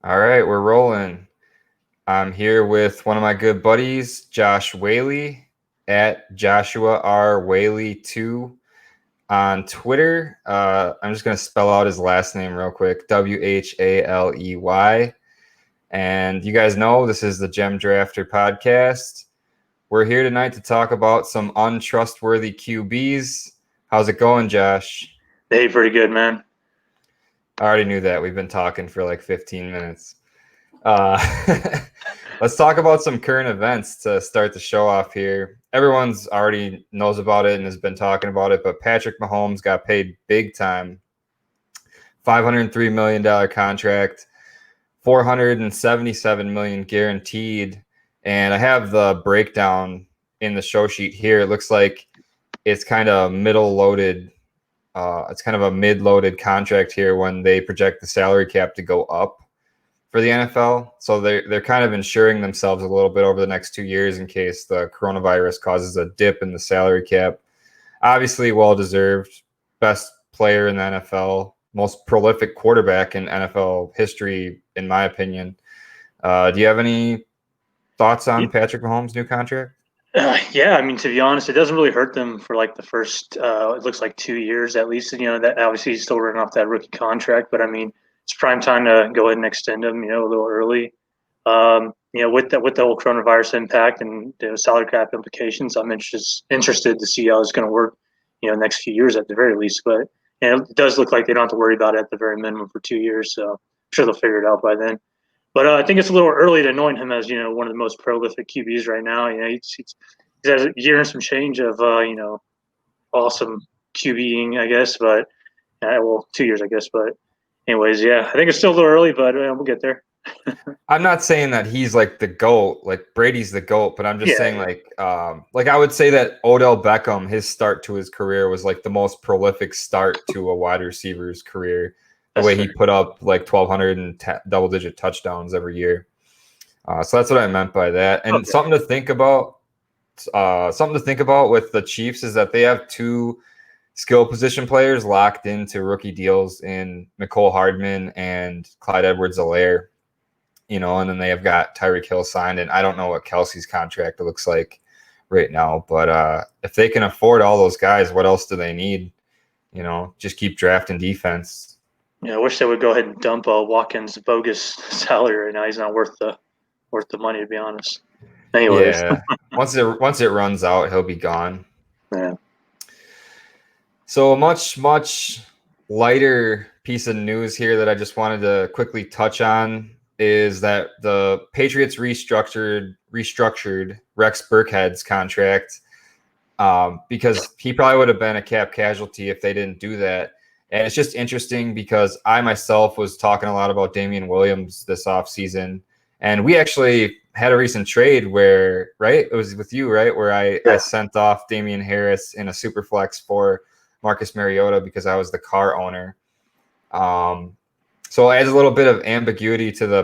All right, we're rolling. I'm here with one of my good buddies, Josh Whaley, at Joshua R. Whaley 2 on Twitter. I'm just going to spell out his last name real quick, Whaley. And you guys know this is the Gem Drafter podcast. We're here tonight to talk about some untrustworthy QBs. How's it going, Josh? Hey, pretty good, man. I already knew that. We've been talking for like 15 minutes. Uh, let's talk about some current events to start the show off here. Everyone's already knows about it and has been talking about it, but Patrick Mahomes got paid big time. $503 million contract, $477 million guaranteed. And I have the breakdown in the show sheet here. It looks like it's kind of middle loaded. It's kind of a mid-loaded contract here when they project the salary cap to go up for the NFL. So they're kind of insuring themselves a little bit over the next 2 years in case the coronavirus causes a dip in the salary cap. Obviously, well-deserved. Best player in the NFL. Most prolific quarterback in NFL history, in my opinion. Do you have any thoughts on Patrick Mahomes' new contract? Yeah, I mean, to be honest, it doesn't really hurt them for like the first, it looks like 2 years at least. That obviously he's still running off that rookie contract, but I mean, it's prime time to go ahead and extend him, a little early. With the whole coronavirus impact and the salary cap implications, I'm interested to see how it's going to work, next few years at the very least. But it does look like they don't have to worry about it at the very minimum for 2 years, so I'm sure they'll figure it out by then. But I think it's a little early to anoint him as one of the most prolific QBs right now. He's has a year and some change of awesome QBing, I guess. But 2 years, I guess. But anyways, yeah, I think it's still a little early, but we'll get there. I'm not saying that he's like the GOAT, like Brady's the GOAT, but I'm just saying like I would say that Odell Beckham, his start to his career was like the most prolific start to a wide receiver's career. The way he put up like 1,200 and double-digit touchdowns every year. So that's what I meant by that. And something to think about with the Chiefs is that they have two skill position players locked into rookie deals in Mecole Hardman and Clyde Edwards-Helaire. And then they have got Tyreek Hill signed, and I don't know what Kelsey's contract looks like right now, but if they can afford all those guys, what else do they need? Just keep drafting defense. Yeah, I wish they would go ahead and dump Watkins' bogus salary right now. He's not worth the money, to be honest. Anyways, yeah, once it runs out, he'll be gone. Yeah. So a much lighter piece of news here that I just wanted to quickly touch on is that the Patriots restructured Rex Burkhead's contract because he probably would have been a cap casualty if they didn't do that. And it's just interesting because I myself was talking a lot about Damian Williams this offseason. And we actually had a recent trade where, right? It was with you, right? Where I sent off Damian Harris in a super flex for Marcus Mariota because I was the car owner. So it adds a little bit of ambiguity to the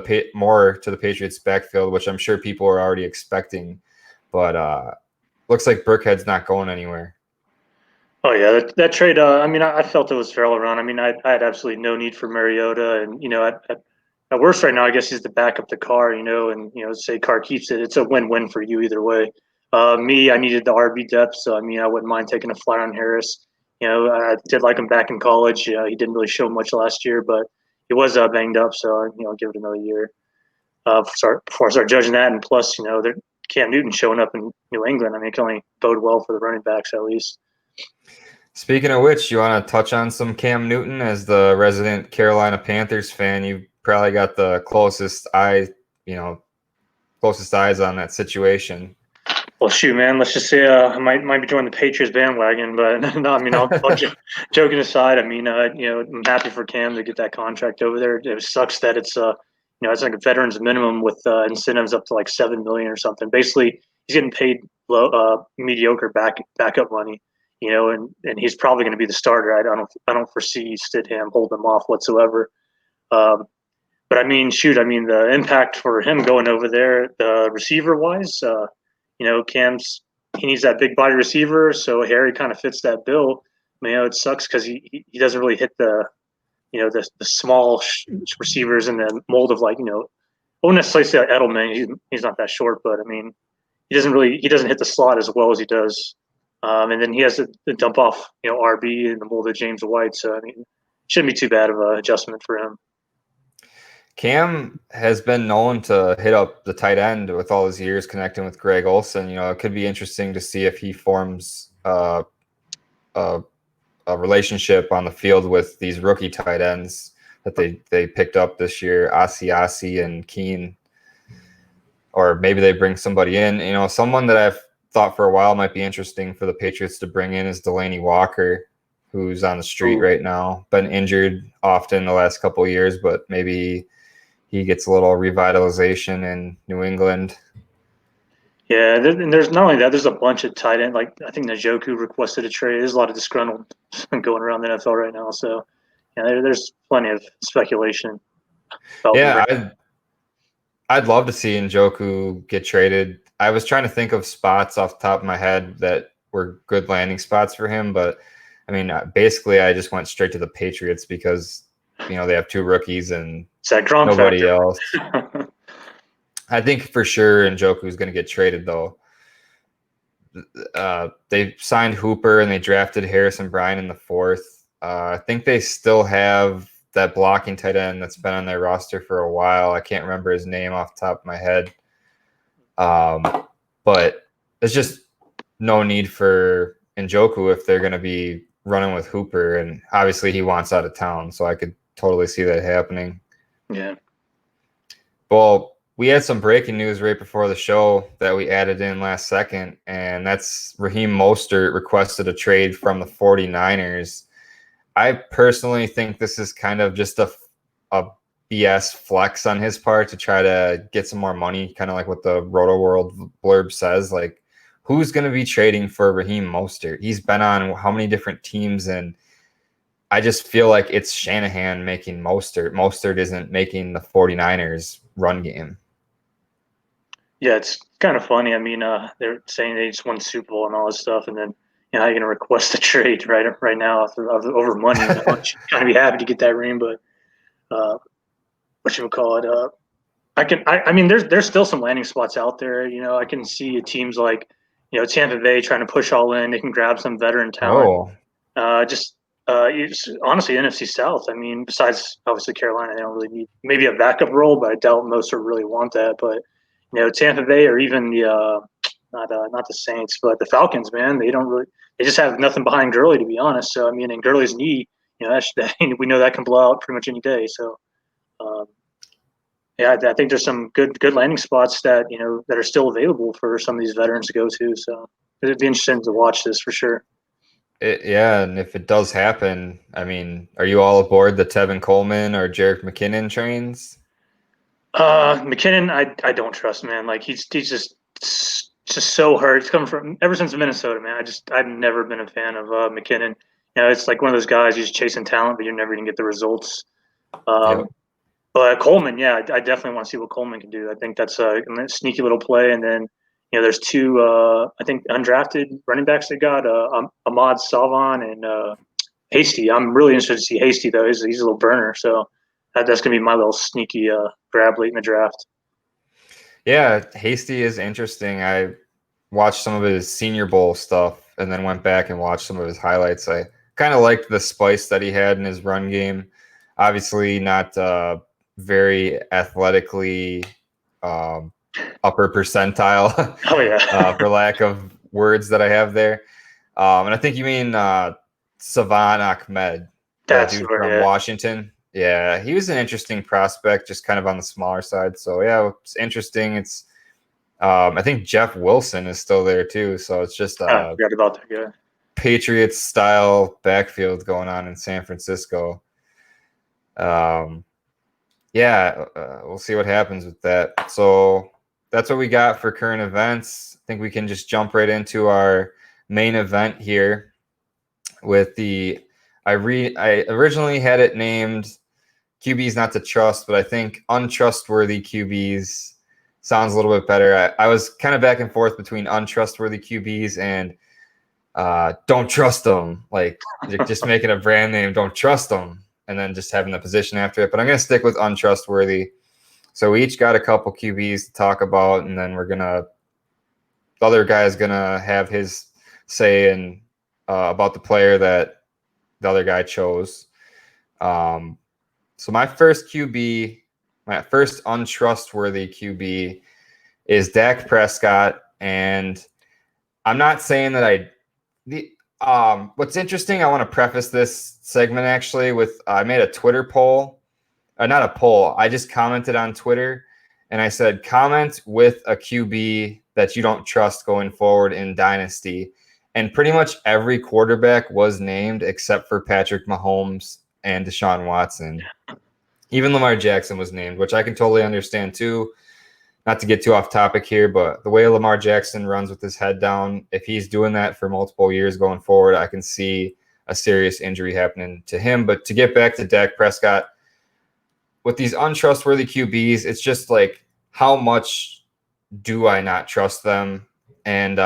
Patriots backfield, which I'm sure people are already expecting. But looks like Burkhead's not going anywhere. Oh yeah, that trade. I mean, I felt it was fair all around. I mean, I had absolutely no need for Mariota, and at worst right now, I guess he's to back up the car. And say Carr keeps it, it's a win-win for you either way. Me, I needed the RB depth, so I mean, I wouldn't mind taking a flyer on Harris. I did like him back in college. He didn't really show much last year, but he was banged up, so I'll give it another year. Before I start judging that, and plus, Cam Newton showing up in New England. I mean, it can only bode well for the running backs at least. Speaking of which, you want to touch on some Cam Newton as the resident Carolina Panthers fan? You probably got the closest eyes on that situation. Well, shoot, man. Let's just say I might be joining the Patriots bandwagon, but no. I mean, I'll joking aside. I mean, I'm happy for Cam to get that contract over there. It sucks that it's it's like a veterans minimum with incentives up to like $7 million or something. Basically, he's getting paid mediocre backup money. And he's probably going to be the starter. I don't foresee Stidham holding him off whatsoever. But I mean, shoot, the impact for him going over there, the receiver wise, he needs that big body receiver, so Harry kind of fits that bill. It sucks because he doesn't really hit the the small receivers in the mold of like, I wouldn't necessarily say like Edelman. He's not that short, but I mean, he doesn't hit the slot as well as he does. And then he has to dump off, RB in the mold of James White. So I mean, shouldn't be too bad of an adjustment for him. Cam has been known to hit up the tight end with all his years connecting with Greg Olsen. It could be interesting to see if he forms a relationship on the field with these rookie tight ends that they picked up this year, Asiasi and Keene. Or maybe they bring somebody in. Someone that I've thought for a while might be interesting for the Patriots to bring in is Delaney Walker, who's on the street right now. Been injured often the last couple of years, but maybe he gets a little revitalization in New England. Yeah, and there's not only that, there's a bunch of tight end. Like I think Njoku requested a trade. There's a lot of disgruntled going around the NFL right now. So yeah, there's plenty of speculation. Yeah, I'd love to see Njoku get traded. I was trying to think of spots off the top of my head that were good landing spots for him, but I mean, basically, I just went straight to the Patriots because they have two rookies and nobody else. I think for sure Njoku is going to get traded, though. They signed Hooper and they drafted Harrison Bryant in the 4th. I think they still have that blocking tight end that's been on their roster for a while. I can't remember his name off the top of my head. But there's just no need for Njoku if they're going to be running with Hooper. And obviously he wants out of town, so I could totally see that happening. Yeah. Well, we had some breaking news right before the show that we added in last second, and that's Raheem Mostert requested a trade from the 49ers. I personally think this is kind of just a BS flex on his part to try to get some more money, kind of like what the Roto World blurb says. Like, who's going to be trading for Raheem Mostert? He's been on how many different teams, and I just feel like it's Shanahan making Mostert. Mostert isn't making the 49ers run game. Yeah, it's kind of funny. I mean, they're saying they just won the Super Bowl and all this stuff, and then how you're going to request a trade right now over money. I'm kind of be happy to get that ring, but what you would call it? I mean, there's still some landing spots out there. I can see teams like Tampa Bay trying to push all in. They can grab some veteran talent. Honestly, NFC South. I mean, besides obviously Carolina, they don't really need maybe a backup role, but I doubt most would really want that. But Tampa Bay or even the not the Saints, but the Falcons, man, they just have nothing behind Gurley, to be honest. So I mean, in Gurley's knee, we know that can blow out pretty much any day. So yeah, I think there's some good landing spots that that are still available for some of these veterans to go to. So it'd be interesting to watch this for sure. Yeah, and if it does happen, I mean, are you all aboard the Tevin Coleman or Jerick McKinnon trains? McKinnon, I don't trust, man. Like he's just so hurt. He's coming from ever since Minnesota, man. I've never been a fan of McKinnon. It's like one of those guys who's chasing talent, but you're never gonna get the results. Yep. But Coleman, yeah, I definitely want to see what Coleman can do. I think that's a sneaky little play. And then there's two I think undrafted running backs they got Ahmad Salvan and Hasty. I'm really interested to see Hasty though. He's a little burner, so that's gonna be my little sneaky grab late in the draft. Yeah, Hasty is interesting. I watched some of his Senior Bowl stuff and then went back and watched some of his highlights. I kind of liked the spice that he had in his run game. Obviously, not very athletically upper percentile. Oh yeah, for lack of words that I have there. And I think you mean Savan Ahmed, that dude from Washington. Yeah, he was an interesting prospect, just kind of on the smaller side. So yeah, it's interesting. It's I think Jeff Wilson is still there too. So it's just I forgot about that guy. Patriots style backfield going on in San Francisco. Yeah, we'll see what happens with that. So that's what we got for current events. I think we can just jump right into our main event here with the I originally had it named QBs not to trust, but I think untrustworthy QBs sounds a little bit better. I was kind of back and forth between untrustworthy QBs and don't trust them. Like just making a brand name, don't trust them. and then just having the position after it. But I'm going to stick with untrustworthy. So we each got a couple QBs to talk about, and then the other guy is going to have his say in about the player that the other guy chose. So my first QB, my first untrustworthy QB is Dak Prescott. And I'm not saying that what's interesting, I want to preface this segment actually with I made a Twitter poll. Not a poll. I just commented on Twitter and I said, comment with a QB that you don't trust going forward in Dynasty. And pretty much every quarterback was named except for Patrick Mahomes and Deshaun Watson. Even Lamar Jackson was named, which I can totally understand too. Not to get too off topic here, but the way Lamar Jackson runs with his head down, if he's doing that for multiple years going forward, I can see a serious injury happening to him. But to get back to Dak Prescott, with these untrustworthy QBs, it's just like, how much do I not trust them? And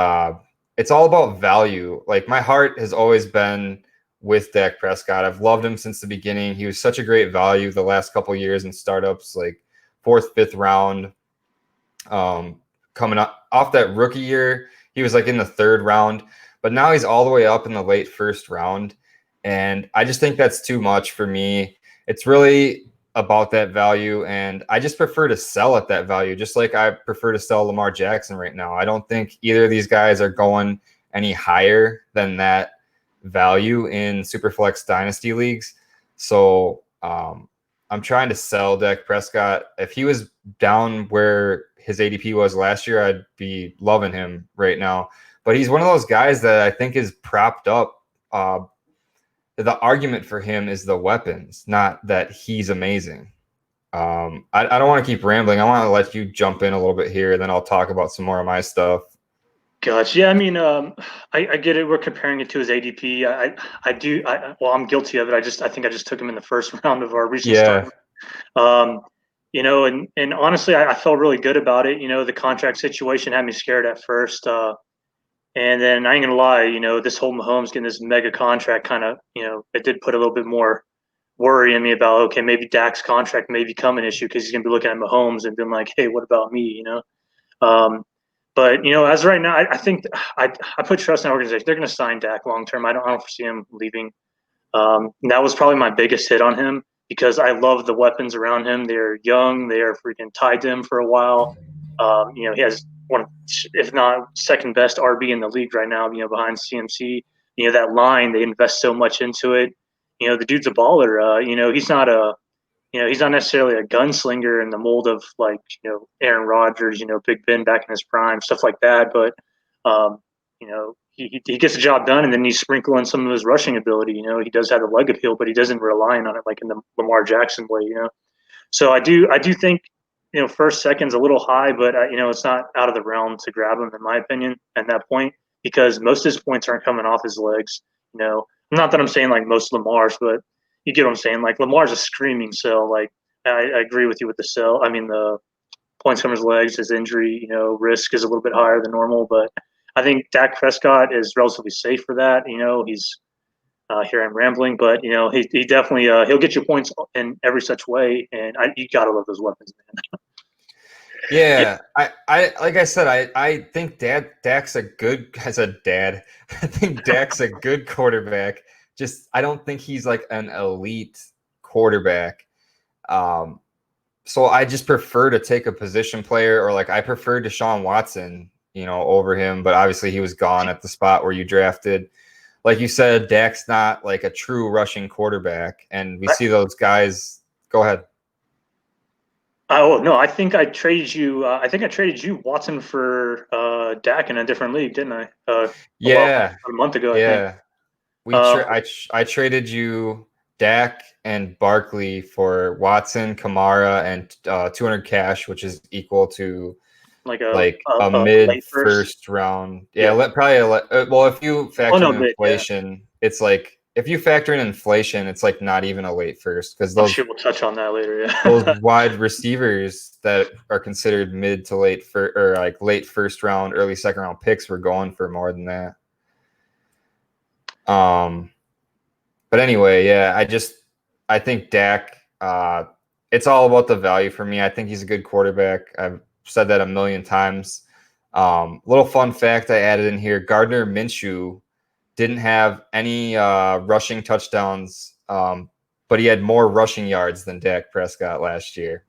it's all about value. Like, my heart has always been with Dak Prescott. I've loved him since the beginning. He was such a great value the last couple of years in startups, like 4th, 5th round. Coming off that rookie year, he was like in the 3rd round, but now he's all the way up in the late 1st round. And I just think that's too much for me. It's really about that value, and I just prefer to sell at that value, just like I prefer to sell Lamar Jackson right now. I don't think either of these guys are going any higher than that value in Superflex Dynasty leagues. So I'm trying to sell Dak Prescott. If he was down where his ADP was last year, I'd be loving him right now. But he's one of those guys that I think is propped up. The argument for him is the weapons, not that he's amazing. I don't want to keep rambling. I want to let you jump in a little bit here, and then I'll talk about some more of my stuff. Gotcha. Yeah, I mean, I get it. We're comparing it to his ADP. Well, I'm guilty of it. I think I just took him in the 1st round of our recent start. And honestly, I felt really good about it. The contract situation had me scared at first. And then I ain't gonna lie, this whole Mahomes getting this mega contract kind of, it did put a little bit more worry in me about, okay, maybe Dak's contract may become an issue because he's gonna be looking at Mahomes and being like, hey, what about me? But as right now, I think I put trust in the organization. They're going to sign Dak long term. I don't foresee him leaving. And that was probably my biggest hit on him because I love the weapons around him. They're young. They are freaking tied to him for a while. He has one, if not second best RB in the league right now. Behind CMC. That line, they invest so much into it. The dude's a baller. He's not necessarily a gunslinger in the mold of like, Aaron Rodgers, Big Ben back in his prime, stuff like that. But, he gets the job done, and then you sprinkle in some of his rushing ability. He does have the leg appeal, but he doesn't rely on it like in the Lamar Jackson way. So I do think, 1st, 2nd's a little high, but it's not out of the realm to grab him in my opinion at that point because most of his points aren't coming off his legs. Not that I'm saying like most Lamar's, but you get what I'm saying. Like Lamar's a screaming sell. Like I agree with you with the sell. I mean the points from his legs, his injury, risk is a little bit higher than normal. But I think Dak Prescott is relatively safe for that. He's here I'm rambling, but he definitely he'll get you points in every such way, and you gotta love those weapons, man. Yeah, I like I said, I think Dak's a good. I said dad. I think Dak's a good quarterback. Just I don't think he's like an elite quarterback. So I just prefer to take a position player, or like I prefer Deshaun Watson, over him. But obviously he was gone at the spot where you drafted. Like you said, Dak's not like a true rushing quarterback, and we see those guys. Go ahead. Oh no, I think I traded you. Watson for Dak in a different league, didn't I? Yeah, a month ago. yeah. I think. I traded you Dak and Barkley for Watson, Kamara, and 200 cash, which is equal to like a mid first round. Yeah. Well, if you factor in inflation, it's like if you factor in inflation, it's like not even a late first because those we'll touch on that later. Yeah. those wide receivers that are considered mid to late or like late first round, early second round picks were going for more than that. But anyway, yeah, I think Dak, it's all about the value for me. I think he's a good quarterback. I've said that a million times. Little fun fact I added in here: Gardner Minshew didn't have any rushing touchdowns, but he had more rushing yards than Dak Prescott last year.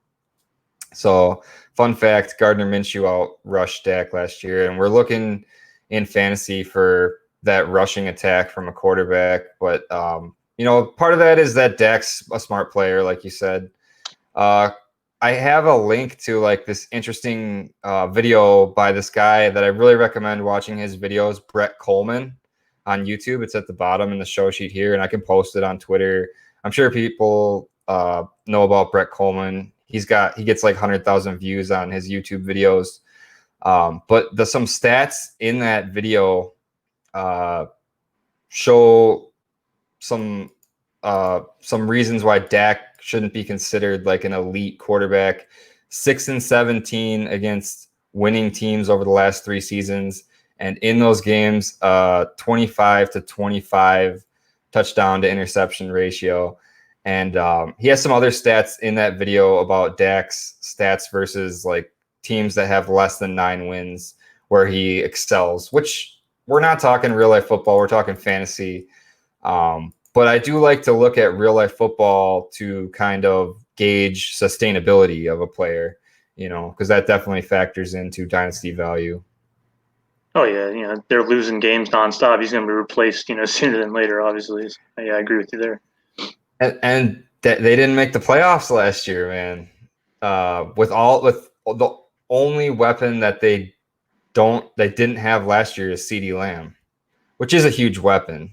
So, fun fact: Gardner Minshew out rushed Dak last year, and we're looking in fantasy for that rushing attack from a quarterback. But part of that is that Dak's a smart player, like you said. I have a link to like this interesting video by this guy that I really recommend watching his videos, Brett Coleman on YouTube. It's at the bottom in the show sheet here, and I can post it on Twitter. I'm sure people know about Brett Coleman. He gets like 100,000 views on his YouTube videos. But some stats in that video show some reasons why Dak shouldn't be considered like an elite quarterback. 6-17 against winning teams over the last 3 seasons, and in those games, 25-25 touchdown to interception ratio. And he has some other stats in that video about Dak's stats versus like teams that have less than 9 wins, where he excels. Which we're not talking real life football; we're talking fantasy. But I do like to look at real life football to kind of gauge sustainability of a player, because that definitely factors into dynasty value. Oh yeah, they're losing games nonstop. He's going to be replaced, sooner than later. Obviously, yeah, I agree with you there. And they didn't make the playoffs last year, man. With the only weapon that they didn't have last year is CeeDee Lamb, which is a huge weapon.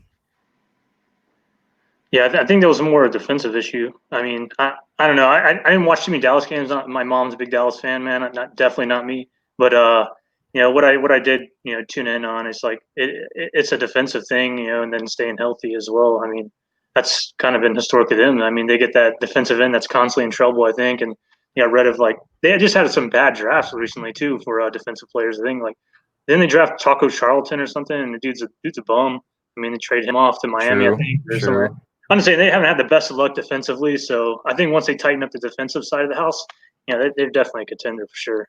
Yeah, I think that was more a defensive issue. I mean, I don't know. I didn't watch too many Dallas games. My mom's a big Dallas fan, man. Definitely not me. But what I did, tune in on is like it's a defensive thing, and then staying healthy as well. I mean, that's kind of been historically them. I mean, they get that defensive end that's constantly in trouble, I think. And I read of like they just had some bad drafts recently too for defensive players. I think like then they draft Taco Charlton or something, and the dude's a bum. I mean, they trade him off to Miami, I think, or somewhere. I'm just saying they haven't had the best of luck defensively, so I think once they tighten up the defensive side of the house, they're definitely a contender for sure.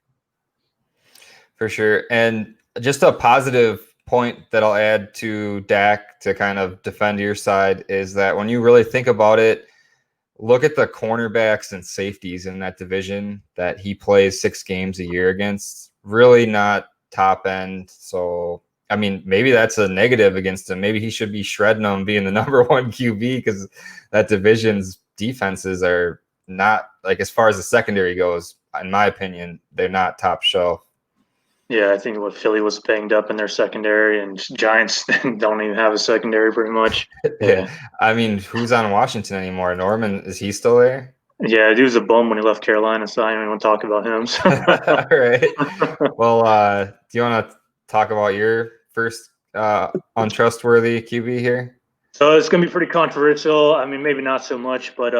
For sure. And just a positive point that I'll add to Dak to kind of defend your side is that when you really think about it, look at the cornerbacks and safeties in that division that he plays 6 games a year against. Really not top end. So, I mean, maybe that's a negative against him. Maybe he should be shredding them, being the number 1 QB, because that division's defenses are not, like, as far as the secondary goes, in my opinion, they're not top shelf. Yeah, I think Philly was banged up in their secondary, and Giants don't even have a secondary pretty much. Yeah. I mean, who's on Washington anymore? Norman, is he still there? Yeah, he was a bum when he left Carolina, so I don't even want to talk about him. So. All right. Well, do you want to talk about your first untrustworthy QB here? So it's going to be pretty controversial. I mean, maybe not so much, but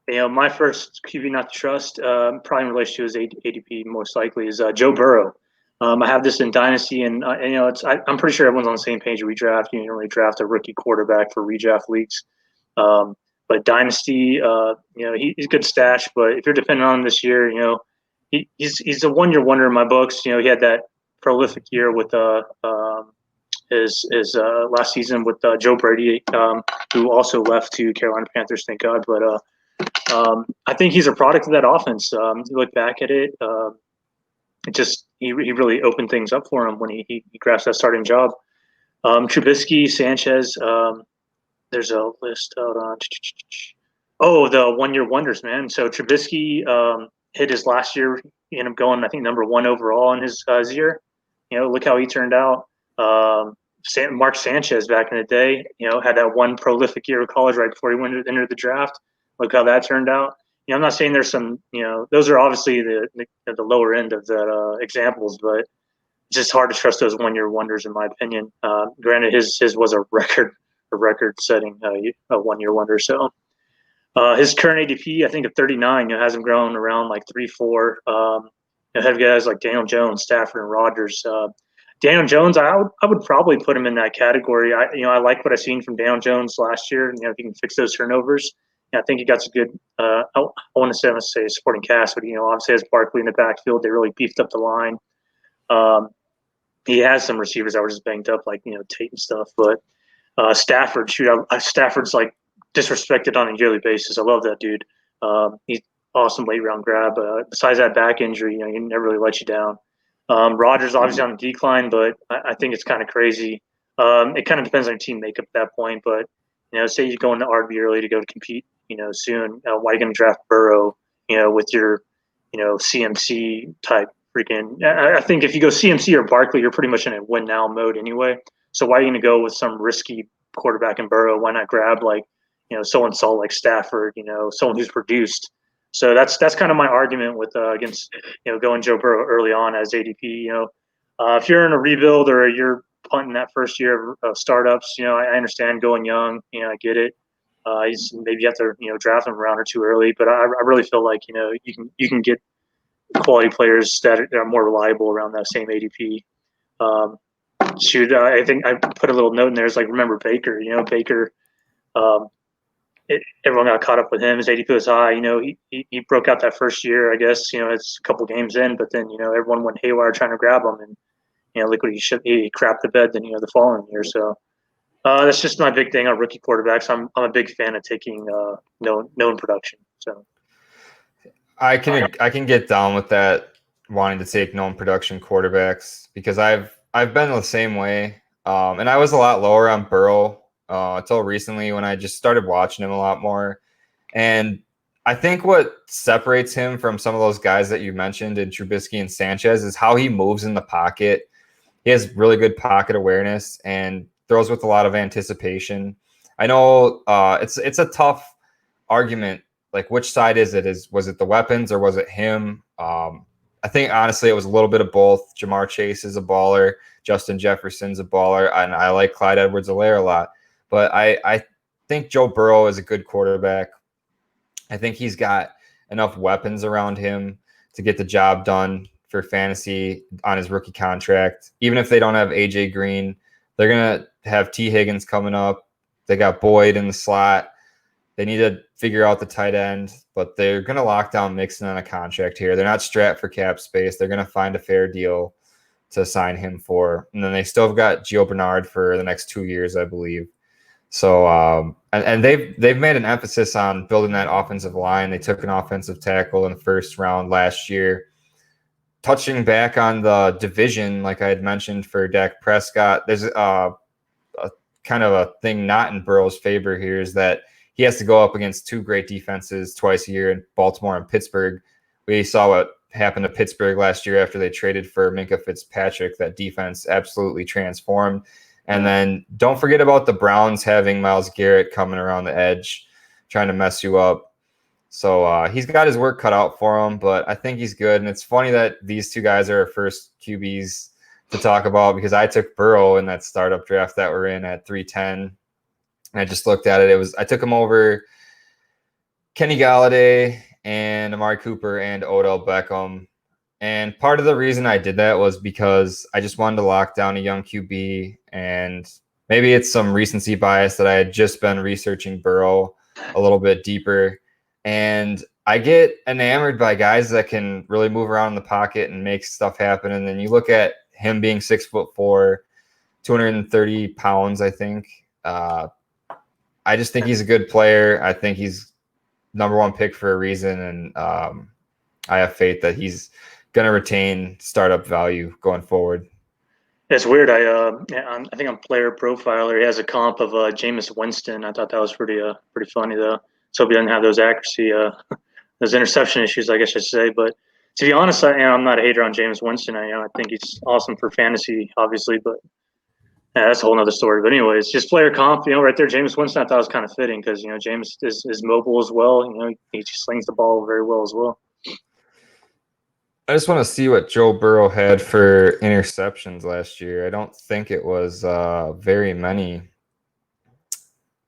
my first QB not to trust, probably in relation to his ADP, most likely is Joe Burrow. I have this in Dynasty, and I'm pretty sure everyone's on the same page. We draft, you don't really draft a rookie quarterback for redraft leagues. But Dynasty, he's a good stash. But if you're depending on him this year, he's a 1-year wonder in my books. He had that prolific year with his last season with Joe Brady, who also left to Carolina Panthers, thank God. But I think he's a product of that offense. You look back at it, he really opened things up for him when he grasped that starting job. Trubisky, Sanchez, there's a list out on. Oh, the 1-year wonders, man. So Trubisky hit his last year. He ended up going, I think, number 1 overall in his year. Look how he turned out. Mark Sanchez back in the day, had that one prolific year of college right before he entered the draft. Look how that turned out. I'm not saying there's some, those are obviously the lower end of the examples, but it's just hard to trust those 1-year wonders, in my opinion. Granted, his was a record-setting 1-year wonder. So his current ADP, I think, of 39, has him growing around like 3-4. Ahead of guys like Daniel Jones, Stafford, and Rodgers. Daniel Jones, I would probably put him in that category. I like what I've seen from Daniel Jones last year. If he can fix those turnovers, I think he got some good. I want to say supporting cast, but obviously has Barkley in the backfield. They really beefed up the line. He has some receivers that were just banged up, like Tate and stuff. But Stafford, Stafford's like disrespected on a yearly basis. I love that dude. He's awesome late round grab. Besides that back injury, he never really let you down. Rodgers obviously on the decline, but I think it's kind of crazy. It kind of depends on your team makeup at that point. But say you go into RB early to go to compete, soon. Why are you going to draft Burrow? With your, CMC type freaking. I think if you go CMC or Barkley, you're pretty much in a win now mode anyway. So why are you going to go with some risky quarterback in Burrow? Why not grab someone solid like Stafford? Someone who's produced. So that's kind of my argument with against going Joe Burrow early on as ADP. If you're in a rebuild or you're punting that first year of startups, I understand going young. I get it. Maybe you have to draft them a round or two early, but I really feel like you can get quality players that are more reliable around that same ADP. I think I put a little note in there. It's like remember Baker. Baker. Everyone got caught up with him. His ADP was high. He broke out that first year. I guess it's a couple games in, but then everyone went haywire trying to grab him, and look what he crapped the bed. Then the following year. So that's just my big thing on rookie quarterbacks. I'm a big fan of taking known production. So I can get down with that, wanting to take known production quarterbacks, because I've been the same way. And I was a lot lower on Burrow until recently when I just started watching him a lot more. And I think what separates him from some of those guys that you mentioned in Trubisky and Sanchez is how he moves in the pocket. He has really good pocket awareness and throws with a lot of anticipation. I know it's a tough argument. Like, which side is it? Was it the weapons or was it him? I think, honestly, it was a little bit of both. Jamar Chase is a baller. Justin Jefferson's a baller. And I like Clyde Edwards-Helaire a lot. But I think Joe Burrow is a good quarterback. I think he's got enough weapons around him to get the job done for fantasy on his rookie contract. Even if they don't have A.J. Green, they're going to have T. Higgins coming up. They got Boyd in the slot. They need to figure out the tight end, but they're going to lock down Mixon on a contract here. They're not strapped for cap space. They're going to find a fair deal to sign him for. And then they still have got Gio Bernard for the next 2 years, I believe. So, and they've made an emphasis on building that offensive line. They took an offensive tackle in the first round last year. Touching back on the division, like I had mentioned for Dak Prescott, there's a kind of a thing not in Burrow's favor here, is that he has to go up against two great defenses twice a year in Baltimore and Pittsburgh. We saw what happened to Pittsburgh last year after they traded for Minkah Fitzpatrick. That defense absolutely transformed. And then don't forget about the Browns having Myles Garrett coming around the edge, trying to mess you up. So he's got his work cut out for him, but I think he's good. And it's funny that these two guys are our first QBs to talk about, because I took Burrow in that startup draft that we're in at 310. And I just looked at it. I took him over Kenny Galladay and Amari Cooper and Odell Beckham. And part of the reason I did that was because I just wanted to lock down a young QB, and maybe it's some recency bias that I had just been researching Burrow a little bit deeper. And I get enamored by guys that can really move around in the pocket and make stuff happen. And then you look at him being 6'4", 230 pounds, I think. I just think he's a good player. I think he's number one pick for a reason. And I have faith that he's going to retain startup value going forward. It's weird. I think on Player Profiler, he has a comp of Jameis Winston. I thought that was pretty funny though. So he doesn't have those accuracy, those interception issues, I guess I should say. But to be honest, I'm not a hater on Jameis Winston. I think he's awesome for fantasy, obviously, but that's a whole nother story. But anyways, just player comp, right there, Jameis Winston, I thought was kind of fitting because Jameis is mobile as well. He just slings the ball very well as well. I just want to see what Joe Burrow had for interceptions last year. I don't think it was very many.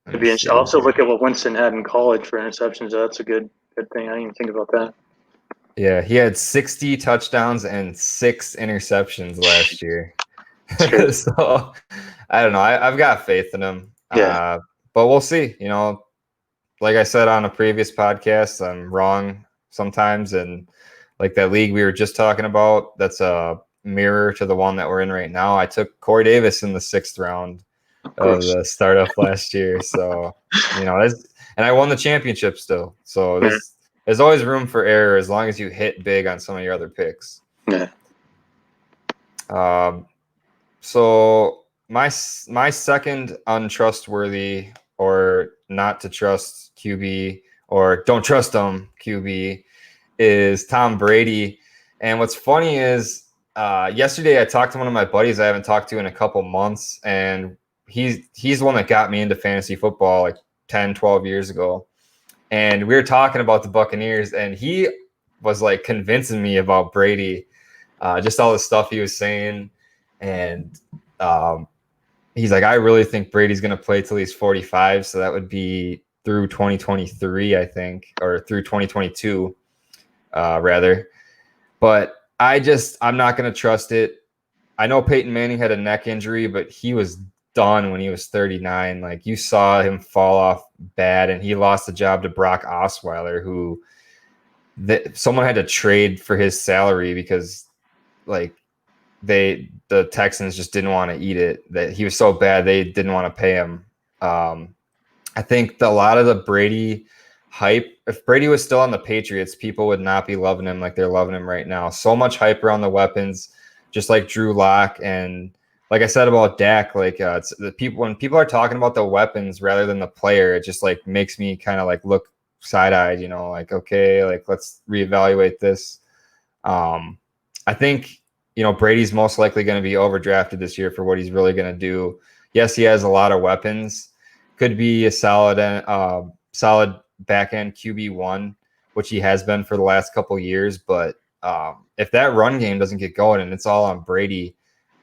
I'll also look at what Winston had in college for interceptions. That's a good thing. I didn't even think about that. Yeah, he had 60 touchdowns and 6 interceptions last year. So I don't know. I've got faith in him. Yeah. But we'll see. like I said on a previous podcast, I'm wrong sometimes. And like that league we were just talking about, that's a mirror to the one that we're in right now. I took Corey Davis in the 6th round of the startup last year. So, and I won the championship still. So there's always room for error as long as you hit big on some of your other picks. Yeah. So my second untrustworthy or not to trust QB or don't trust them QB is Tom Brady. And what's funny is yesterday I talked to one of my buddies I haven't talked to in a couple months, and he's the one that got me into fantasy football like 10, 12 years ago. And we were talking about the Buccaneers, and he was like convincing me about Brady, just all the stuff he was saying. And he's like, I really think Brady's going to play till he's 45. So that would be through 2023, I think, or through 2022, rather. But I'm not going to trust it. I know Peyton Manning had a neck injury, but he was done when he was 39. Like, you saw him fall off bad, and he lost the job to Brock Osweiler, who someone had to trade for his salary because like the Texans just didn't want to eat it. That he was so bad they didn't want to pay him. I think a lot of the Brady hype, if Brady was still on the Patriots, people would not be loving him like they're loving him right now. So much hype around the weapons, just like Drew Lock. And like I said about Dak, like it's the people, when people are talking about the weapons rather than the player, it just like makes me kind of like look side-eyed, like, okay, like let's reevaluate this. I think Brady's most likely going to be overdrafted this year for what he's really going to do. Yes, he has a lot of weapons. Could be a solid back end QB1, which he has been for the last couple of years. But if that run game doesn't get going and it's all on Brady,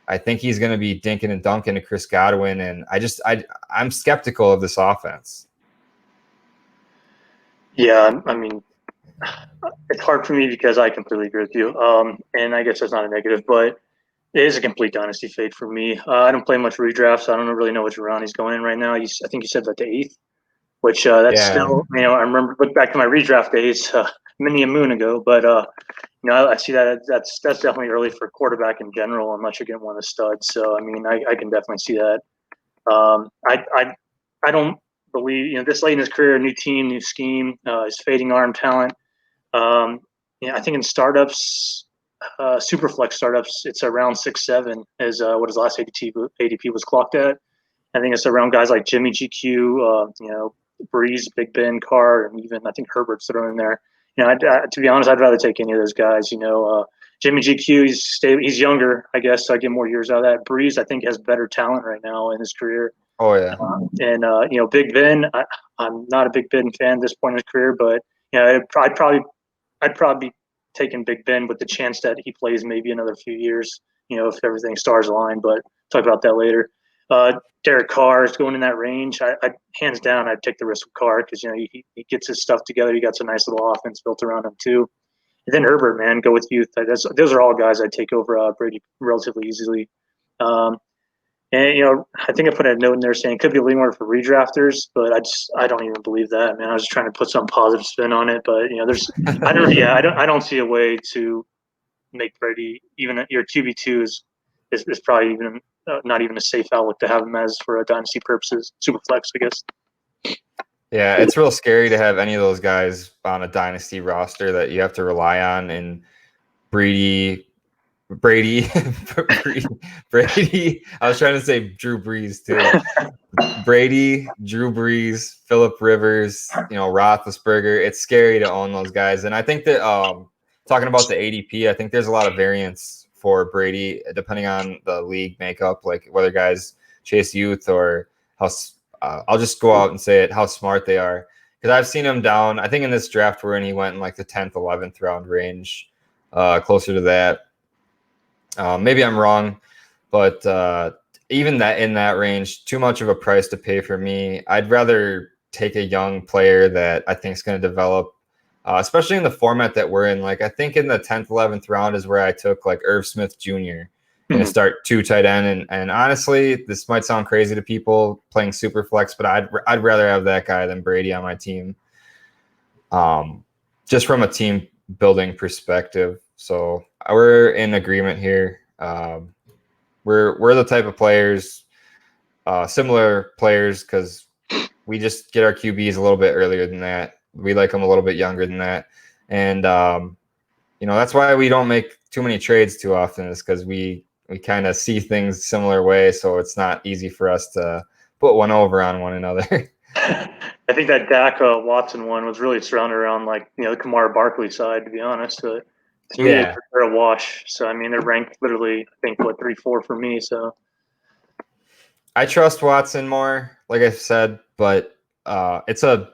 I think he's going to be dinking and dunking to Chris Godwin, and I'm skeptical of this offense. Yeah, I mean, it's hard for me because I completely agree with you. And I guess that's not a negative, but it is a complete dynasty fade for me. I don't play much redraft, so I don't really know which round he's going in right now. I think you said that the 8th, which that's still, I remember, look back to my redraft days many a moon ago, but I see that that's definitely early for quarterback in general, unless you're getting one of the studs. So I mean, I can definitely see that. I don't believe this late in his career, new team, new scheme, his fading arm talent. I think in startups, superflex startups, it's around 6'7" is what his last ADP was clocked at. I think it's around guys like Jimmy GQ, Breeze, Big Ben, Carr, and even I think Herbert's thrown in there. To be honest, I'd rather take any of those guys. Jimmy GQ, he's younger, I guess, so I get more years out of that. Breeze, I think, has better talent right now in his career. Oh yeah, and Big Ben, I'm not a Big Ben fan at this point in his career, but I'd probably be taking Big Ben with the chance that he plays maybe another few years. If everything stars align. But talk about that later. Derek Carr is going in that range. I hands down, I'd take the risk with Carr because he gets his stuff together. He got some nice little offense built around him too. And then Herbert, man, go with youth. Those are all guys I'd take over Brady relatively easily. And I think I put a note in there saying it could be a lean order for redrafters, but I don't even believe that, man. I was just trying to put some positive spin on it, but I don't see a way to make Brady even your QB2 is probably even not even a safe outlook to have him as for dynasty purposes. Super flex, I guess. Yeah, it's real scary to have any of those guys on a dynasty roster that you have to rely on. And Brady. I was trying to say Drew Brees too. Brady, Drew Brees, Phillip Rivers, Roethlisberger. It's scary to own those guys. And I think that talking about the ADP, I think there's a lot of variance for Brady depending on the league makeup, like whether guys chase youth or how. I'll just go out and say it, how smart they are. Because I've seen him down. I think in this draft we're in, he went in like the 10th, 11th round range, closer to that. Maybe I'm wrong, but even that in that range, too much of a price to pay for me. I'd rather take a young player that I think is going to develop, especially in the format that we're in. Like I think in the 10th, 11th round is where I took like Irv Smith Jr. going to start 2 tight end. And honestly, this might sound crazy to people playing super flex, but I'd rather have that guy than Brady on my team. Just from a team building perspective. So we're in agreement here. We're the type of players, similar players, because we just get our QBs a little bit earlier than that. We like them a little bit younger than that. And, that's why we don't make too many trades too often, is because we kind of see things similar way. So it's not easy for us to put one over on one another. I think that Dak Watson one was really surrounded around the Kamara Barkley side, to be honest. But to me, they're a wash. So I mean, they're ranked literally, I think, 3-4 for me. So I trust Watson more, like I said, but it's a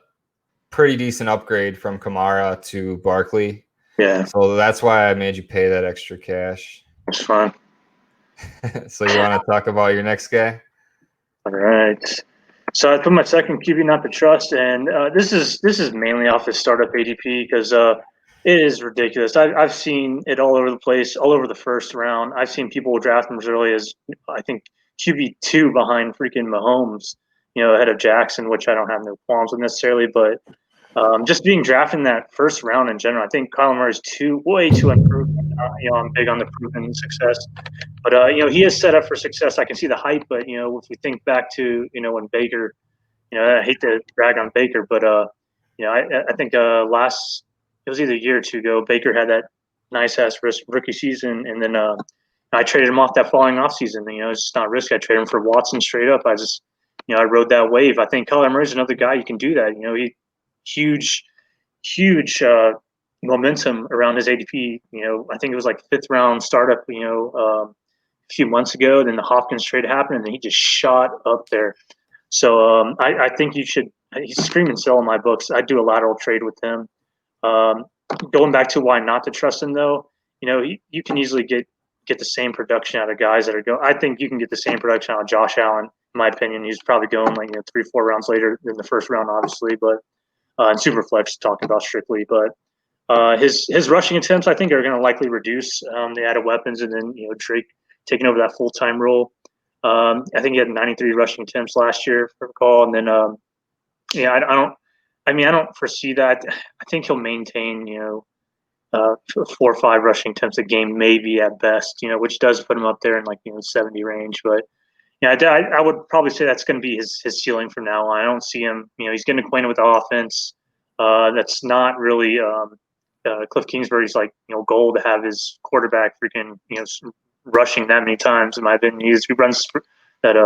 pretty decent upgrade from Kamara to Barkley. Yeah. So that's why I made you pay that extra cash. That's fine. So you want to talk about your next guy? All right. So I put my second QB not to trust, and this is mainly off his startup ADP because it is ridiculous. I've seen it all over the place, all over the first round. I've seen people draft him as early as, I think, QB2 behind freaking Mahomes, ahead of Jackson, which I don't have no qualms with necessarily, but just being drafted in that first round in general, I think Kyler Murray's way too improved. I'm big on the proven success. But he is set up for success. I can see the hype, but if we think back to when Baker, I hate to brag on Baker, but I think it was either a year or two ago, Baker had that nice ass rookie season, and then I traded him off that following off season. It's just not risky. I traded him for Watson straight up. I just I rode that wave. I think Kyler Murray's another guy you can do that. He huge momentum around his ADP. I think it was like 5th round startup. A few months ago. Then the Hopkins trade happened, and then he just shot up there. So I think you should. He's screaming sell in my books. I'd do a lateral trade with him. Going back to why not to trust him, though, you can easily get the same production out of guys that are going. I think you can get the same production out of Josh Allen. In my opinion, he's probably going 3-4 rounds later than the first round, obviously, but in Superflex talking about strictly, but his rushing attempts I think are going to likely reduce. They added weapons, and then Drake taking over that full-time role. I think he had 93 rushing attempts last year, if I recall. And then, I don't foresee that. I think he'll maintain, 4 or 5 rushing attempts a game, maybe at best, which does put him up there in 70 range. But I would probably say that's going to be his ceiling from now on. I don't see him. He's getting acquainted with the offense. That's not really Cliff Kingsbury's goal to have his quarterback freaking rushing that many times. In my opinion, he runs that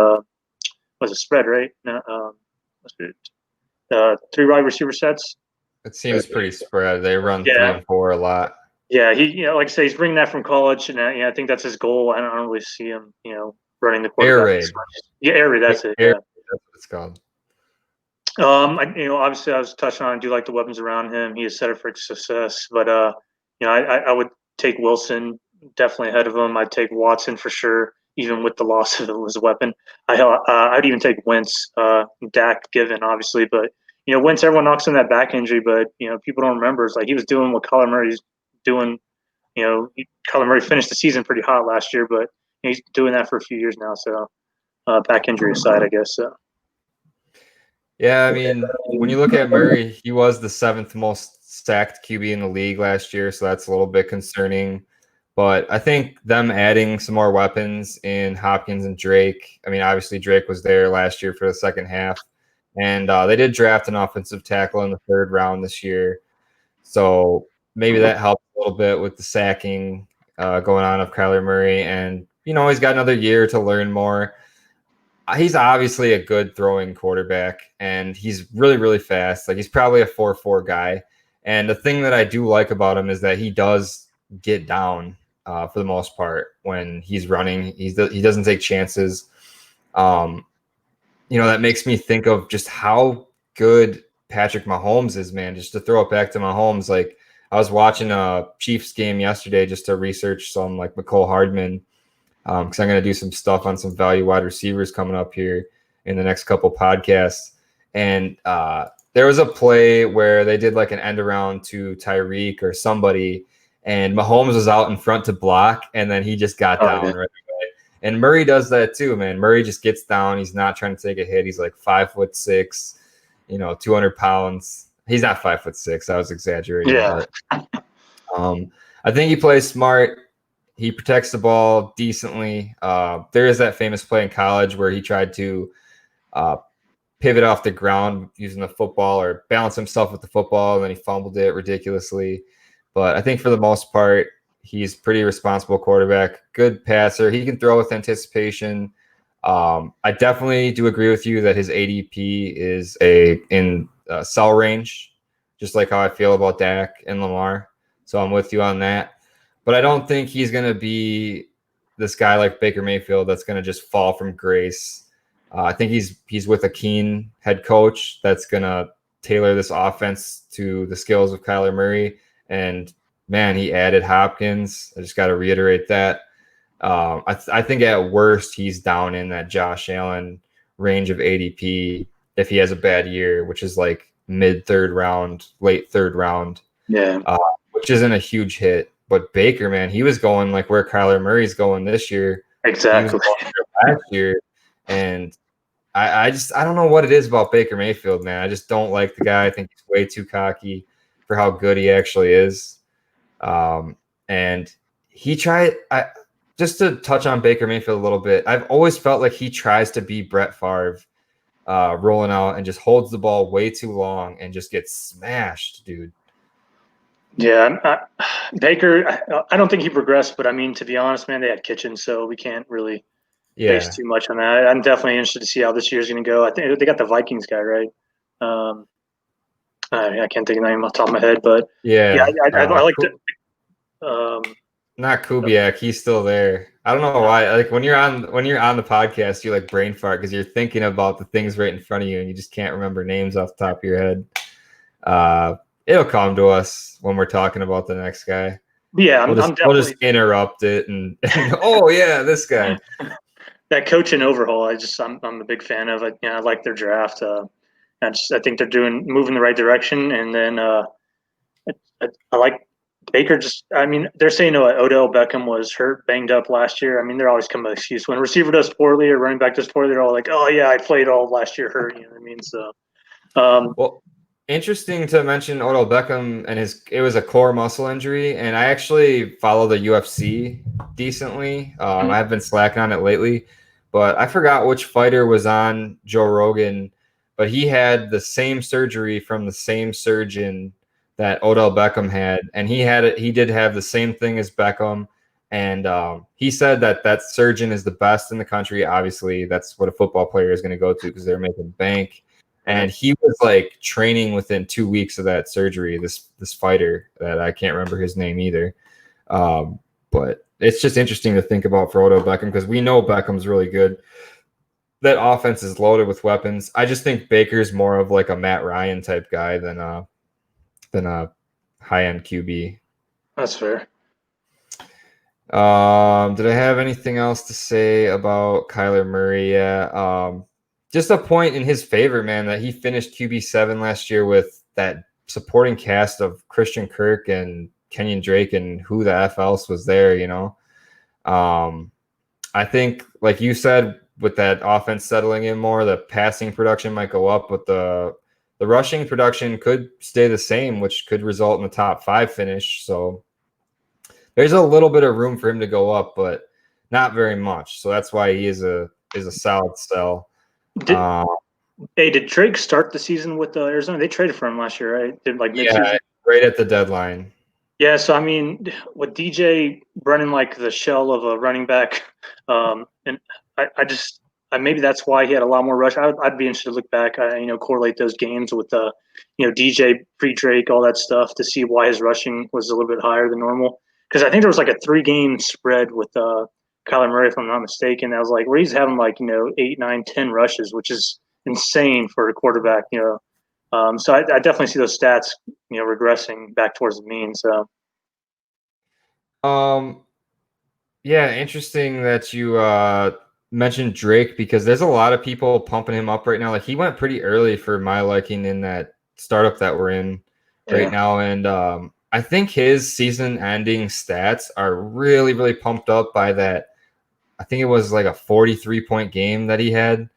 was a spread, right? 3 wide receiver sets. It seems pretty spread. They run 3 and 4 a lot. Yeah, he like I say, he's bringing that from college, and I think that's his goal. I don't really see him, running the quarterback. Air raid. Yeah, air raid. That's it. Air raid, that's what it's called. Obviously, I was touching on. I do like the weapons around him. He is set up for success, but I would take Wilson definitely ahead of him. I'd take Watson for sure, even with the loss of his weapon. I'd even take Wentz, Dak given, obviously, but Wentz, everyone knocks on that back injury, but people don't remember. It's like he was doing what Kyler Murray's doing. Kyler Murray finished the season pretty hot last year, but he's doing that for a few years now. So back injury aside, I guess. So. Yeah, I mean, when you look at Murray, he was the 7th most sacked QB in the league last year, so that's a little bit concerning. But I think them adding some more weapons in Hopkins and Drake. I mean, obviously Drake was there last year for the second half, and they did draft an offensive tackle in the 3rd round this year. So maybe that helps a little bit with the sacking going on of Kyler Murray. And, he's got another year to learn more. He's obviously a good throwing quarterback, and he's really, really fast. He's probably a 4.4 guy. And the thing that I do like about him is that he does get down for the most part when he's running. He doesn't take chances. That makes me think of just how good Patrick Mahomes is, man. Just to throw it back to Mahomes, I was watching a Chiefs game yesterday just to research some McCole Hardman, because I'm going to do some stuff on some value wide receivers coming up here in the next couple podcasts. And there was a play where they did an end around to Tyreek or somebody, and Mahomes was out in front to block, and then he just got down right away. And Murray does that too, man. Murray just gets down. He's not trying to take a hit. He's like 5'6", 200 pounds. He's not 5'6". I was exaggerating, Yeah. but I think he plays smart. He protects the ball decently. There is that famous play in college where he tried to pivot off the ground using the football or balance himself with the football, and then he fumbled it ridiculously. But I think for the most part, he's pretty responsible quarterback, good passer. He can throw with anticipation. I definitely do agree with you that his ADP is in sell range, just like how I feel about Dak and Lamar. So I'm with you on that. But I don't think he's going to be this guy like Baker Mayfield that's going to just fall from grace. I think he's with a keen head coach that's going to tailor this offense to the skills of Kyler Murray. And, man, he added Hopkins. I just got to reiterate that. I think at worst he's down in that Josh Allen range of ADP if he has a bad year, which is like mid-third round, late third round. Yeah. Which isn't a huge hit. But Baker, man, he was going like where Kyler Murray's going this year. Exactly. He was going last year. And I don't know what it is about Baker Mayfield, man. I just don't like the guy. I think he's way too cocky for how good he actually is. And he tried just to touch on Baker Mayfield a little bit. I've always felt like he tries to be Brett Favre, rolling out and just holds the ball way too long and just gets smashed, dude. Yeah, Baker, I don't think he progressed, but I mean, to be honest, man, they had Kitchen, so we can't really base too much on that. I'm definitely interested to see how this year's going to go. I think they got the Vikings guy, right? I can't think of the name off the top of my head, but I like it. Not Kubiak, he's still there. I don't know why. Like when you're on the podcast, you like brain fart because you're thinking about the things right in front of you and you just can't remember names off the top of your head. It'll come to us when we're talking about the next guy. Yeah, we'll just interrupt it and oh yeah, this guy. That coaching overhaul, I'm a big fan of it. I like their draft. I think they're moving the right direction, and then I like Baker. They're saying Odell Beckham was hurt, banged up last year. I mean, they're always coming with an excuse when a receiver does poorly or running back does poorly. They're all like, "Oh yeah, I played all last year hurt." You know what I mean? So, well. Interesting to mention Odell Beckham and it was a core muscle injury, and I actually follow the UFC decently. I've been slacking on it lately, but I forgot which fighter was on Joe Rogan, but he had the same surgery from the same surgeon that Odell Beckham had, and he did have the same thing as Beckham, and he said that surgeon is the best in the country. Obviously, that's what a football player is going to go to because they're making bank. And he was like training within 2 weeks of that surgery. This fighter that I can't remember his name either, but it's just interesting to think about for Odell Beckham because we know Beckham's really good. That offense is loaded with weapons. I just think Baker's more of like a Matt Ryan type guy than a high end QB. That's fair. Did I have anything else to say about Kyler Murray? Yeah. Just a point in his favor, man, that he finished QB7 last year with that supporting cast of Christian Kirk and Kenyon Drake and who the F else was there, I think, like you said, with that offense settling in more, the passing production might go up, but the rushing production could stay the same, which could result in the top 5 finish. So there's a little bit of room for him to go up, but not very much. So that's why he is a solid sell. Did Drake start the season with Arizona? They traded for him last year, right? Yeah, right at the deadline. Yeah, so I mean, with DJ running like the shell of a running back, and maybe that's why he had a lot more rush. I'd be interested to look back, correlate those games with DJ pre-Drake, all that stuff to see why his rushing was a little bit higher than normal. Because I think there was like a 3-game spread with Kyler Murray, if I'm not mistaken. That was like where he's having 8, 9, 10 rushes, which is insane for a quarterback. So I definitely see those stats, regressing back towards the mean. So, yeah, interesting that you mentioned Drake because there's a lot of people pumping him up right now. Like he went pretty early for my liking in that startup that we're in right now, and I think his season-ending stats are really, really pumped up by that. I think it was like a 43-point game that he had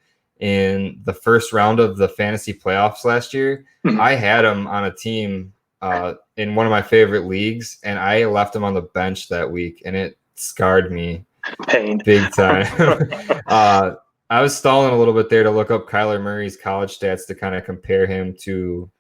in the first round of the fantasy playoffs last year. Mhm. I had him on a team in one of my favorite leagues, and I left him on the bench that week, and it scarred me Pain. big time. I was stalling a little bit there to look up Kyler Murray's college stats to kind of compare him to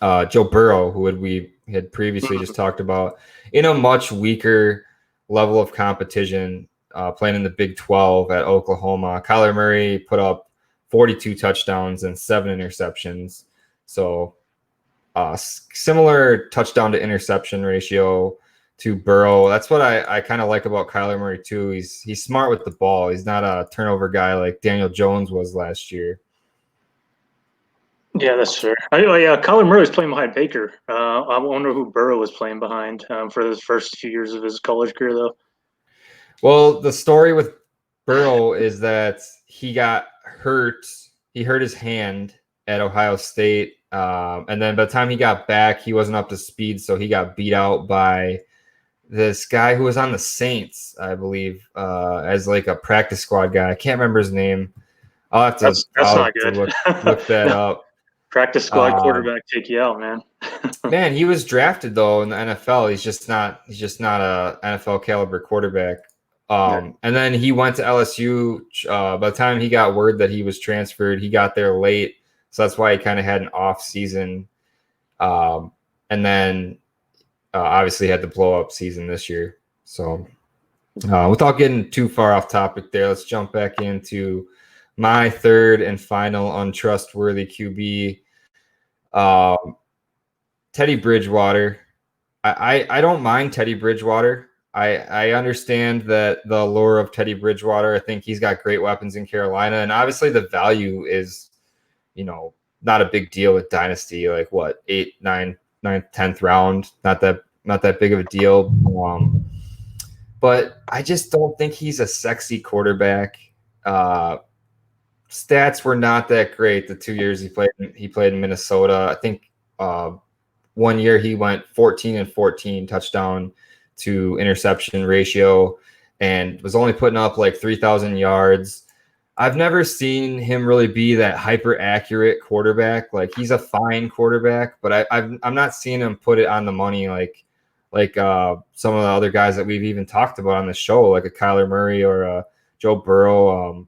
Joe Burrow, who we had previously just talked about, in a much weaker level of competition, playing in the Big 12 at Oklahoma. Kyler Murray put up 42 touchdowns and 7 interceptions. So similar touchdown to interception ratio to Burrow. That's what I kind of like about Kyler Murray too. He's smart with the ball. He's not a turnover guy like Daniel Jones was last year. Yeah, that's fair. Yeah, Kyler Murray was playing behind Baker. I wonder who Burrow was playing behind for the first few years of his college career, though. Well, the story with Burrow is that he got hurt. He hurt his hand at Ohio State. And then by the time he got back, he wasn't up to speed. So he got beat out by this guy who was on the Saints, I believe, as like a practice squad guy. I can't remember his name. That's not good. Look that No, up. practice squad quarterback take you out, man. Man, he was drafted though in the NFL. He's just not a NFL caliber quarterback. And then he went to LSU. By the time he got word that he was transferred, he got there late, so that's why he kind of had an off season. And then obviously had the blow up season this year. So without getting too far off topic there, let's jump back into my third and final untrustworthy QB. Teddy Bridgewater. I don't mind Teddy Bridgewater. I understand that the allure of Teddy Bridgewater. I think he's got great weapons in Carolina, and obviously the value is, not a big deal with Dynasty. Like what, 8th, 9th, 10th round, not that big of a deal. But I just don't think he's a sexy quarterback. Stats were not that great the 2 years he played in Minnesota. I think 1 year he went 14-14 touchdown to interception ratio and was only putting up like 3,000 yards. I've never seen him really be that hyper accurate quarterback. Like he's a fine quarterback, but I'm not seeing him put it on the money like some of the other guys that we've even talked about on the show, like a Kyler Murray or a Joe Burrow.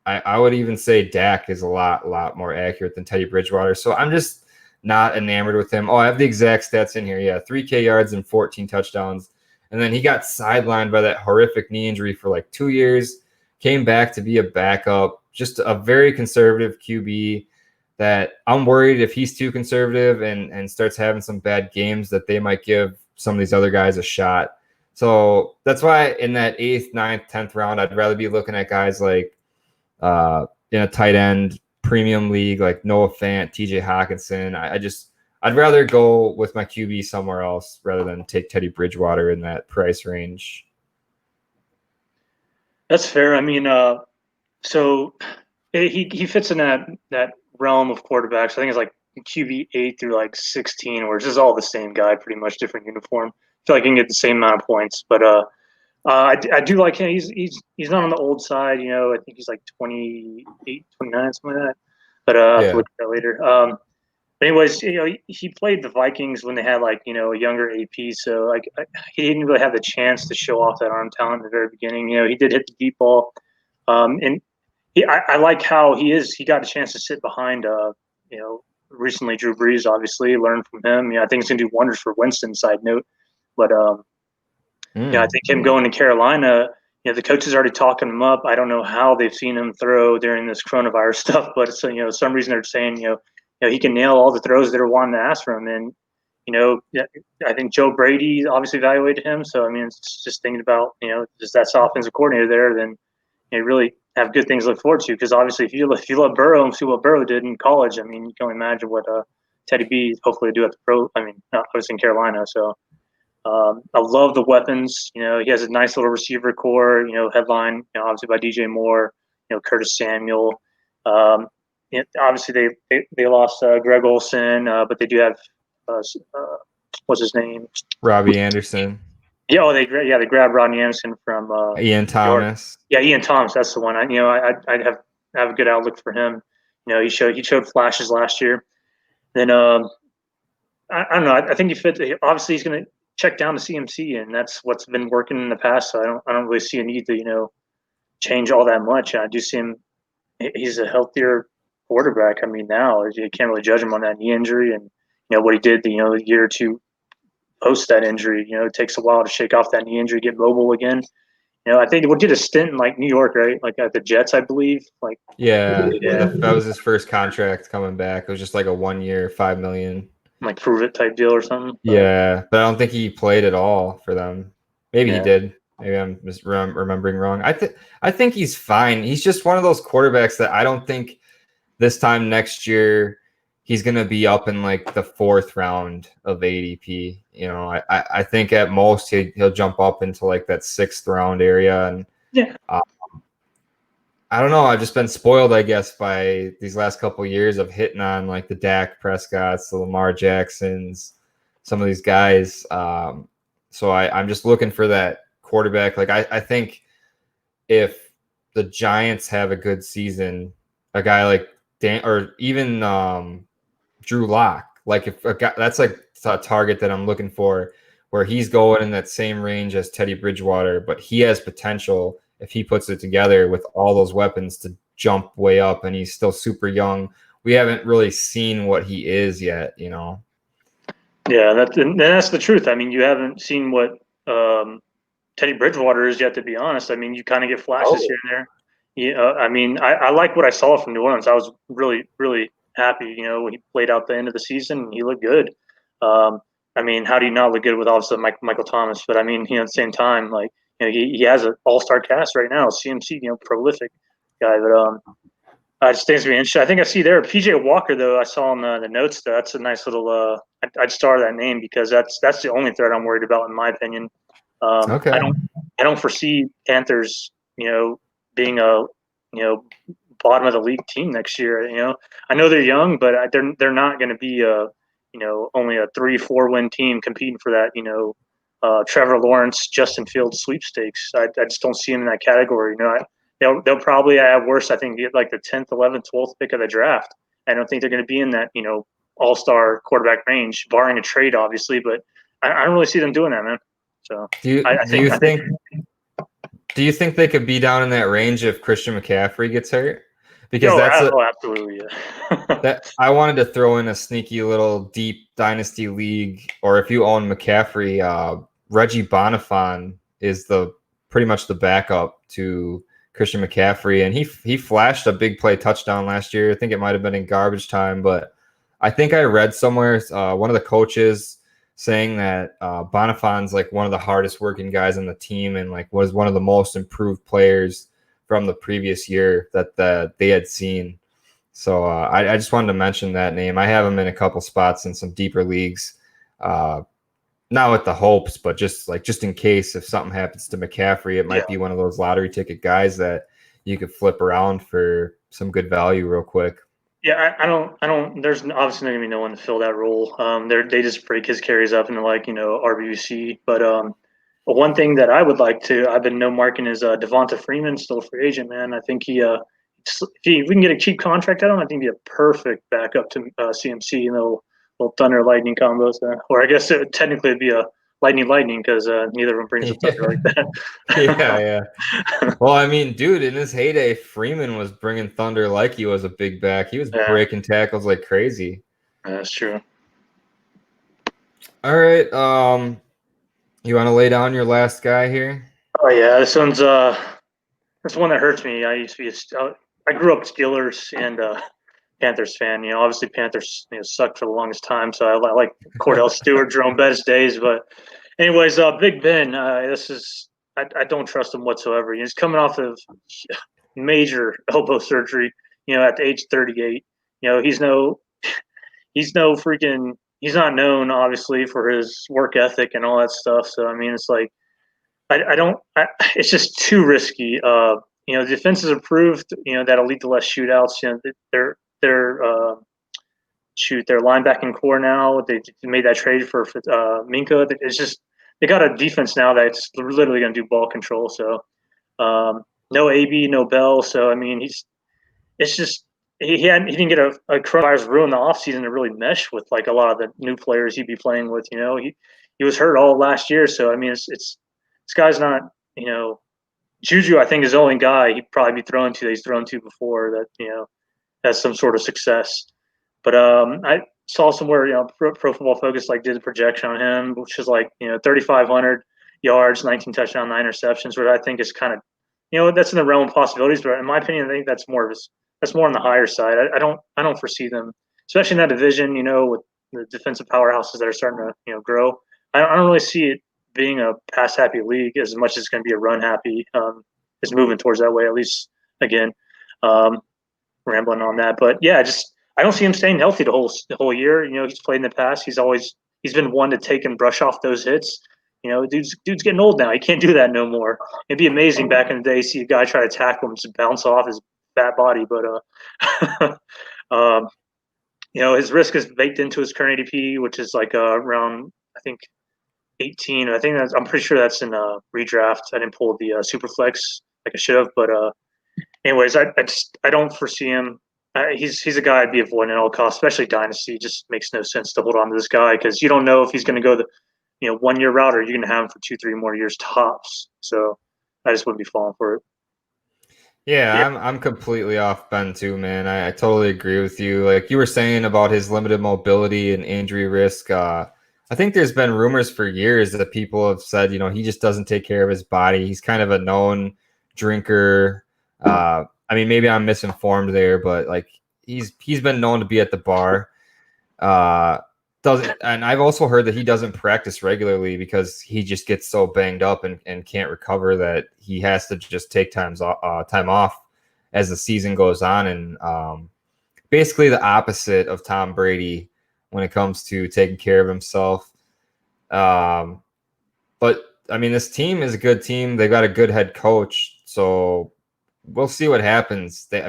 I would even say Dak is a lot more accurate than Teddy Bridgewater. So I'm just not enamored with him. Oh, I have the exact stats in here. Yeah, 3K yards and 14 touchdowns. And then he got sidelined by that horrific knee injury for like 2 years, came back to be a backup, just a very conservative QB that I'm worried if he's too conservative and starts having some bad games that they might give some of these other guys a shot. So that's why in that 8th, 9th, 10th round, I'd rather be looking at guys like in a tight end premium league like Noah Fant, TJ Hawkinson. I'd rather go with my QB somewhere else rather than take Teddy Bridgewater in that price range. That's fair. I mean, so he fits in that realm of quarterbacks. I think it's like QB 8 through like 16, where it's just all the same guy, pretty much different uniform. I feel like he can get the same amount of points, but I do like him. He's not on the old side, I think he's like 28, 29, something like that. But I'll have to look at that later. But anyways, he played the Vikings when they had like a younger AP, so like he didn't really have the chance to show off that arm talent in the very beginning. He did hit the deep ball, and I like how he got a chance to sit behind recently Drew Brees, obviously learn from him. I think it's gonna do wonders for Winston. Side note, but I think him going to Carolina. The coaches already talking him up. I don't know how they've seen him throw during this coronavirus stuff, but so some reason they're saying he can nail all the throws that are wanting to ask for him. And I think Joe Brady obviously evaluated him. So I mean, it's just thinking about just that's offensive coordinator there, then you really have good things to look forward to. Because obviously, if you love Burrow and see what Burrow did in college, I mean, you can only imagine what Teddy B hopefully do at the pro. I mean, obviously in Carolina. So. I love the weapons. He has a nice little receiver core. Headline, obviously by DJ Moore. Curtis Samuel. Obviously they lost Greg Olson, but they do have what's his name? Robbie Anderson. Yeah, they grabbed Rodney Anderson from Ian New York. Thomas. Yeah, Ian Thomas, that's the one. I'd have a good outlook for him. He showed flashes last year. Then I don't know. I think he fit. Obviously, he's going to check down to CMC, and that's what's been working in the past. So I don't really see a need to change all that much. I do see him. He's a healthier quarterback. I mean, now you can't really judge him on that knee injury, and what he did. The year or two post that injury. It takes a while to shake off that knee injury, get mobile again. I think we did a stint in like New York, right? Like at the Jets, I believe. Like, Yeah, yeah, that was his first contract coming back. It was just like a 1 year, 5 million. like prove it type deal or something. But Yeah, but I don't think he played at all for them. Maybe he yeah, did. Maybe I'm just remembering wrong. I think he's fine. He's just one of those quarterbacks that I don't think this time next year he's going to be up in like the 4th round of ADP. I think at most he'll jump up into like that 6th round area. And yeah, I don't know. I've just been spoiled, I guess, by these last couple of years of hitting on like the Dak Prescotts, the Lamar Jacksons, some of these guys. So I'm just looking for that quarterback. Like I think if the Giants have a good season, a guy like Dan or even Drew Lock, like if a guy, that's like a target that I'm looking for, where he's going in that same range as Teddy Bridgewater, but he has potential if he puts it together with all those weapons to jump way up, and he's still super young. We haven't really seen what he is yet. yeah. That's the truth. I mean, you haven't seen what Teddy Bridgewater is yet. To be honest, I mean, you kind of get flashes Oh, here and there. Yeah, I mean, I like what I saw from New Orleans. I was really, really happy. When he played out the end of the season, he looked good. Um, I mean, how do you not look good with obviously Michael Thomas? But I mean, at the same time, like he has an all-star cast right now. CMC, prolific guy. But it just things to be interesting. I think I see there PJ Walker though. I saw in the notes that that's a nice little. I'd star that name because that's the only threat I'm worried about in my opinion. I okay. don't foresee Panthers, being a bottom of the league team next year. I know they're young, but they're not going to be only a 3-4 win team competing for that Trevor Lawrence, Justin Fields sweepstakes. I just don't see them in that category. They'll probably at worst I think get like the 10th, 11th, 12th pick of the draft. I don't think they're going to be in that all-star quarterback range, barring a trade, obviously. But I don't really see them doing that, man. So Do you I do think you think do you think they could be down in that range if Christian McCaffrey gets hurt? Because absolutely, yeah. that I wanted to throw in a sneaky little deep dynasty league, or if you own McCaffrey, Reggie Bonifon is the pretty much the backup to Christian McCaffrey, and he flashed a big play touchdown last year. I think it might have been in garbage time, but I think I read somewhere one of the coaches saying that Bonifon's like one of the hardest working guys on the team, and like was one of the most improved players from the previous year that they had seen. So I just wanted to mention that name. I have him in a couple spots in some deeper leagues. Uh, Not with the hopes, but just in case if something happens to McCaffrey, it Yeah. might be one of those lottery ticket guys that you could flip around for some good value real quick. Yeah, I don't. There's obviously not gonna be no one to fill that role. They just break his carries up into like RBC. But one thing that I would like to, I've been no marking is Devonta Freeman, still a free agent, man. I think if we can get a cheap contract out of him, I think he'd be a perfect backup to CMC. Little Thunder Lightning combos, or I guess technically it'd be a Lightning because neither of them brings a thunder like that. Yeah, yeah. Well, I mean, dude, in his heyday, Freeman was bringing thunder like he was a big back. He was Yeah, breaking tackles like crazy. that's true. All right, you want to lay down your last guy here? Oh yeah, this one that hurts me. I used to be I grew up Steelers and Panthers fan. Obviously Panthers sucked for the longest time, so I like Cordell Stewart, Jerome Bettis days. But anyways, Big Ben, I don't trust him whatsoever. He's coming off of major elbow surgery. At the age 38. He's no freaking. He's not known obviously for his work ethic and all that stuff. So I mean, it's like I don't. It's just too risky. The defense has improved. That'll lead to less shootouts. Their linebacking core now. They made that trade for Minka. It's just they got a defense now that's literally going to do ball control. So no AB, no Bell. So I mean, it's just he didn't get a coronavirus ruin the offseason to really mesh with like a lot of the new players he'd be playing with. He was hurt all last year, so I mean, it's this guy's not Juju. I think is the only guy he'd probably be thrown to that he's thrown to before that has some sort of success. But I saw somewhere Pro Football Focus like did a projection on him, which is like 3,500 yards, 19 touchdowns, 9 interceptions, which I think is kind of that's in the realm of possibilities. But in my opinion, I think that's more on the higher side. I don't foresee them, especially in that division. With the defensive powerhouses that are starting to grow. I don't really see it being a pass happy league as much as it's going to be a run happy. It's moving towards that way, at least again. Rambling on that, but yeah, just I don't see him staying healthy the whole year. He's played in the past. He's been one to take and brush off those hits. Dude's getting old now. He can't do that no more. It'd be amazing back in the day, see a guy try to tackle him, just bounce off his fat body. But his risk is baked into his current ADP, which is like around I think 18. I'm pretty sure that's in redraft. I didn't pull the super flex like I should have, but anyways, I don't foresee him. He's a guy I'd be avoiding at all costs, especially dynasty. It just makes no sense to hold on to this guy because you don't know if he's going to go the 1 year route or you're going to have him for 2-3 more years tops. So I just wouldn't be falling for it. Yeah, I'm completely off Ben too, man. I totally agree with you. Like you were saying about his limited mobility and injury risk. I think there's been rumors for years that people have said, he just doesn't take care of his body. He's kind of a known drinker. I mean, maybe I'm misinformed there, but like he's been known to be at the bar. And I've also heard that he doesn't practice regularly because he just gets so banged up and can't recover that he has to just take time off as the season goes on. And basically the opposite of Tom Brady when it comes to taking care of himself. But I mean, this team is a good team. They've got a good head coach. So we'll see what happens. They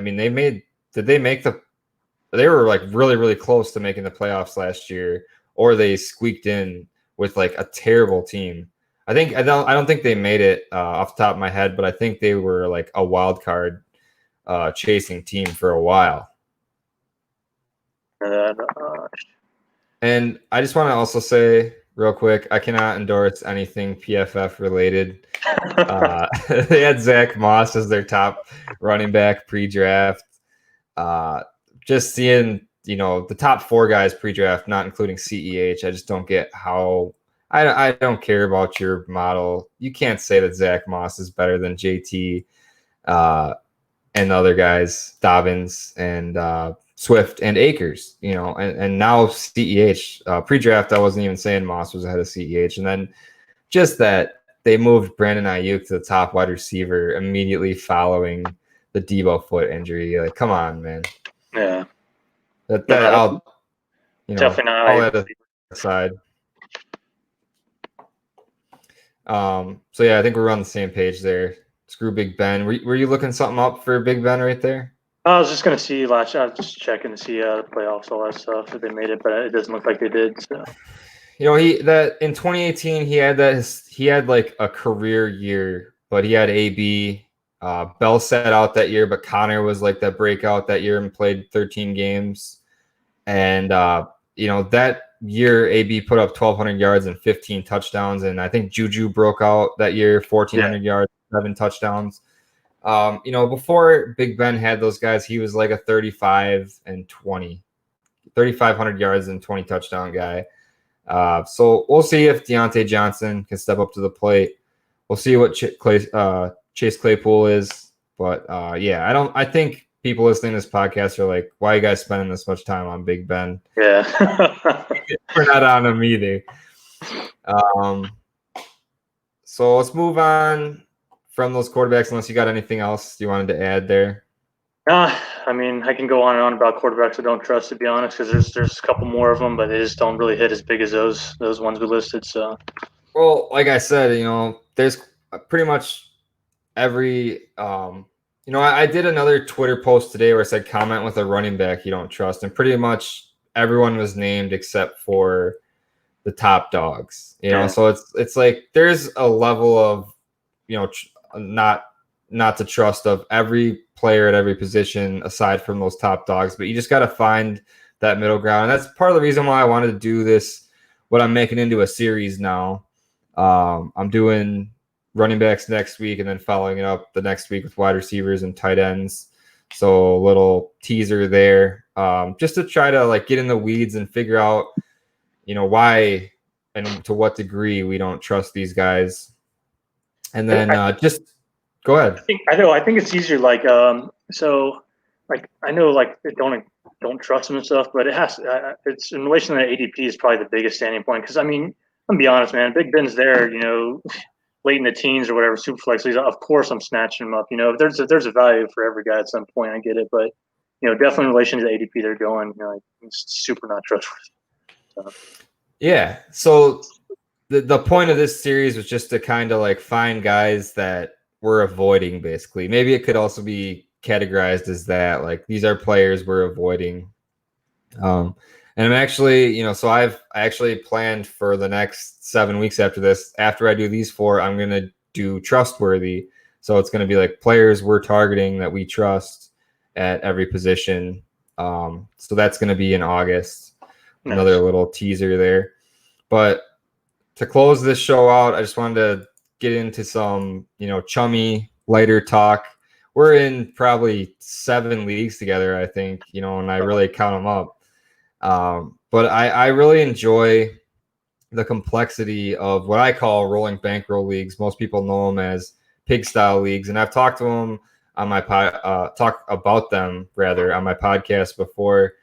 were like really, really close to making the playoffs last year, or they squeaked in with like a terrible team. I don't think they made it off the top of my head, but I think they were like a wild card chasing team for a while. And I just want to also say real quick, I cannot endorse anything PFF related. They had Zach Moss as their top running back pre-draft. Just seeing, the top 4 guys pre-draft, not including CEH, I just don't get how I don't care about your model. You can't say that Zach Moss is better than JT and other guys, Dobbins and Swift and Akers, and now CEH. Pre-draft, I wasn't even saying Moss was ahead of CEH. And then just that they moved Brandon Ayuk to the top wide receiver immediately following the Debo foot injury. Like, come on, man. Yeah. I'll definitely not. All that aside. So yeah, I think we're on the same page there. Screw Big Ben. Were you looking something up for Big Ben right there? I was just gonna see I was just checking to see the playoffs, all that stuff, if they made it, but it doesn't look like they did. So in 2018 he had like a career year, but he had AB. Bell sat out that year, but Connor was like that breakout that year and played 13 games. And that year AB put up 1,200 yards and 15 touchdowns, and I think Juju broke out that year, 1,400 yards, 7 touchdowns. Before Big Ben had those guys, he was like a 3,500 yards and 20 touchdown guy. So we'll see if Deontay Johnson can step up to the plate. We'll see what Chase Claypool is. But I think people listening to this podcast are like, why are you guys spending this much time on Big Ben? Yeah. We're not on him either. So let's move on from those quarterbacks, unless you got anything else you wanted to add there. I mean, I can go on and on about quarterbacks I don't trust, to be honest, because there's a couple more of them, but they just don't really hit as big as those ones we listed. So, well, like I said, there's pretty much every I did another Twitter post today where I said comment with a running back you don't trust, and pretty much everyone was named except for the top dogs. Yeah. So it's like there's a level of not to trust of every player at every position aside from those top dogs, but you just got to find that middle ground. And that's part of the reason why I wanted to do this, what I'm making into a series now. I'm doing running backs next week and then following it up the next week with wide receivers and tight ends. So a little teaser there, just to try to like get in the weeds and figure out, why and to what degree we don't trust these guys. And then just go ahead. I think it's easier. Like, so, like, I know, like, don't trust him and stuff, but it's in relation to ADP is probably the biggest standing point. Because I mean, I'm gonna be honest, man. Big Ben's there, late in the teens or whatever, super flex leagues. Of course, I'm snatching him up. If there's a value for every guy at some point, I get it. But definitely in relation to the ADP, they're going. Like, it's super not trustworthy. So. Yeah. So the point of this series was just to kind of like find guys that we're avoiding, basically. Maybe it could also be categorized as that. Like these are players we're avoiding. And I'm actually, so I actually planned for the next 7 weeks after this. After I do these 4, I'm going to do trustworthy. So it's going to be like players we're targeting that we trust at every position. So that's going to be in August. Nice. Another little teaser there. But to close this show out, I just wanted to get into some, chummy, lighter talk. We're in probably 7 leagues together, I think, and I really count them up. But I really enjoy the complexity of what I call rolling bankroll leagues. Most people know them as pig style leagues, and I've talked to them on my talk about them rather on my podcast before.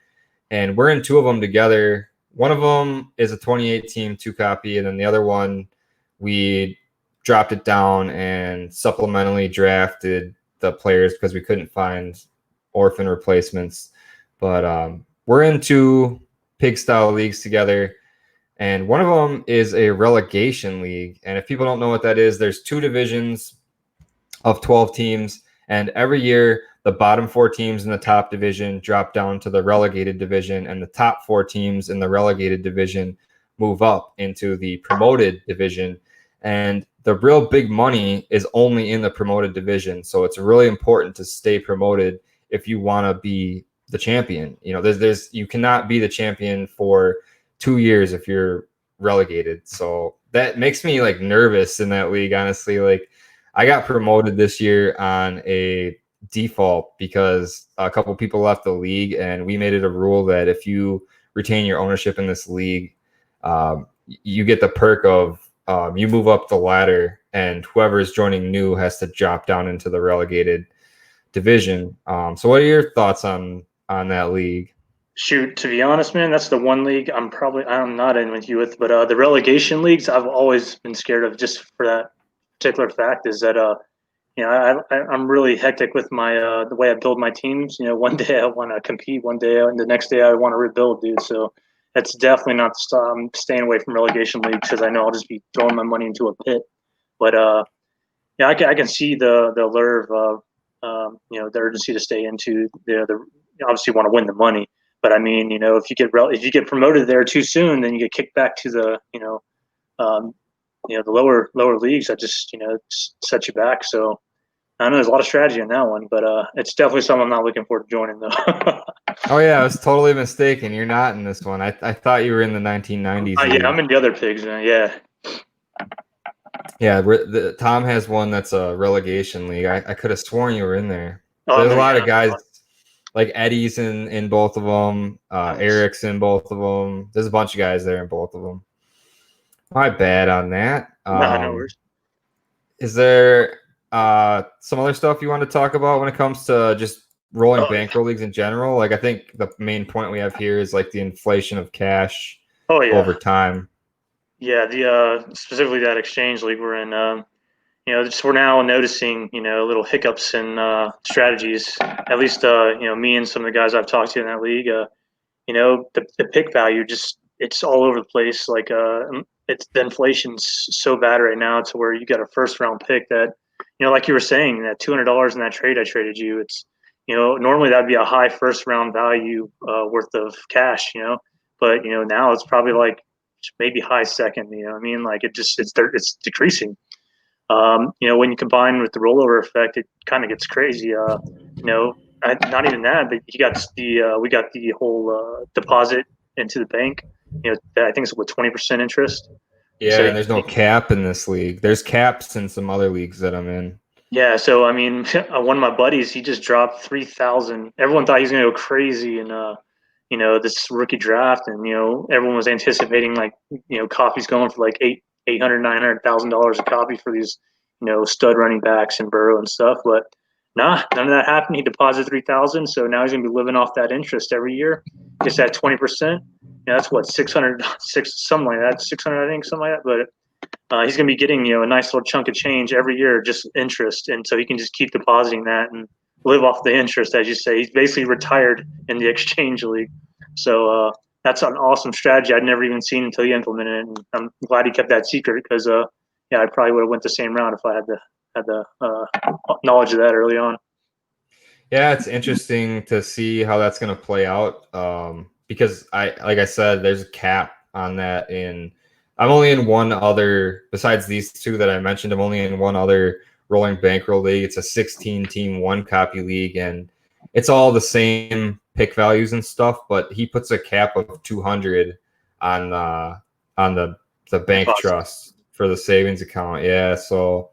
And we're in 2 of them together. One of them is a 28 team 2 copy, and then the other one we dropped it down and supplementally drafted the players because we couldn't find orphan replacements. But we're in 2 pig style leagues together, and one of them is a relegation league. And if people don't know what that is, there's 2 divisions of 12 teams, and every year the bottom 4 teams in the top division drop down to the relegated division, and the top 4 teams in the relegated division move up into the promoted division. And the real big money is only in the promoted division. So it's really important to stay promoted if you want to be the champion. You cannot be the champion for 2 years if you're relegated. So that makes me like nervous in that league, honestly. Like I got promoted this year on a default because a couple people left the league, and we made it a rule that if you retain your ownership in this league, you get the perk of you move up the ladder, and whoever is joining new has to drop down into the relegated division. So what are your thoughts on that league? Shoot, to be honest, man, that's the one league I'm not in with you with, but the relegation leagues I've always been scared of, just for that particular fact is that I'm really hectic with my the way I build my teams. One day I want to compete, one day and the next day I want to rebuild, dude. So that's definitely not the style. I'm staying away from relegation leagues because I know I'll just be throwing my money into a pit. But yeah, I can see the allure of the urgency to stay into the obviously want to win the money. But I mean, if you get promoted there too soon, then you get kicked back to the the lower leagues that just set you back. So I know there's a lot of strategy in that one, but it's definitely something I'm not looking forward to joining though. Oh yeah, I was totally mistaken. You're not in this one. I thought you were in the 1990s league. Yeah, I'm in the other pigs, man. Yeah. Yeah, Tom has one that's a relegation league. I could have sworn you were in there. Oh, There's a lot of guys like Eddie's in both of them. Eric's in both of them. There's a bunch of guys there in both of them. My bad on that. No worries. Is there some other stuff you want to talk about when it comes to just rolling bankroll leagues in general? Like I think the main point we have here is like the inflation of cash over time. Yeah, the specifically that exchange league we're in. Just we're now noticing, little hiccups in strategies. At least, me and some of the guys I've talked to in that league. The pick value it's all over the place. Like, it's the inflation's so bad right now to where you got a first round pick that, like you were saying, that $200 in that trade I traded you. It's, normally that'd be a high first round value worth of cash. But now it's probably like maybe high second. You know what I mean? Like it's decreasing. When you combine with the rollover effect, it kind of gets crazy. Not even that, but we got the whole deposit into the bank. I think it's with 20% interest. Yeah, So and there's no cap in this league. There's caps in some other leagues that I'm in. yeah, so I mean, one of my buddies, he just dropped 3,000. Everyone thought he was gonna go crazy in this rookie draft, and everyone was anticipating like copies going for like 800, $900,000 a copy for these stud running backs and Burrow and stuff. But nah, none of that happened. He deposited 3,000, so now he's gonna be living off that interest every year. Gets that 20%. Yeah, that's what 600, something like that. 600, I think, something like that. But he's going to be getting a nice little chunk of change every year, just interest, and so he can just keep depositing that and live off the interest, as you say. He's basically retired in the exchange league, so that's an awesome strategy I'd never even seen until he implemented it. And I'm glad he kept that secret because I probably would have went the same route if I had the knowledge of that early on. Yeah, it's interesting to see how that's going to play out because like I said, there's a cap on that. I'm only in one other, besides these two that I mentioned, I'm only in one other rolling bankroll league. It's a 16-team one-copy league, and it's all the same pick values and stuff, but he puts a cap of 200 on the bank trust for the savings account. Yeah, so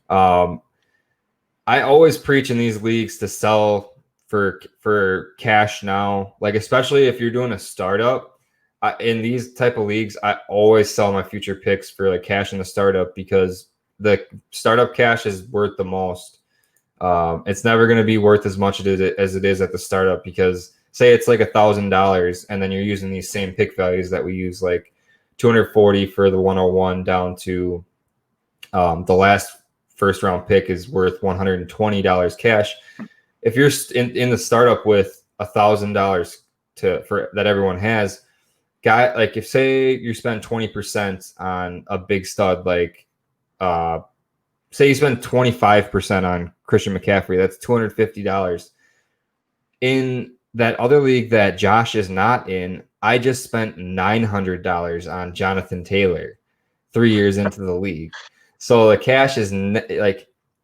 I always preach in these leagues to sell for cash now, like especially if you're doing a startup. In these type of leagues, I always sell my future picks for like cash in the startup because the startup cash is worth the most. It's never going to be worth as much as it is at the startup because say it's like $1,000 and then you're using these same pick values that we use, like 240 for the 101 down to the last first round pick is worth $120 cash. If you're in the startup with $1,000 for that everyone has, like if say you spend 20% on a big stud, like say you spend 25% on Christian McCaffrey, that's $250. In that other league that Josh is not in, I just spent $900 on Jonathan Taylor 3 years into the league. So the cash is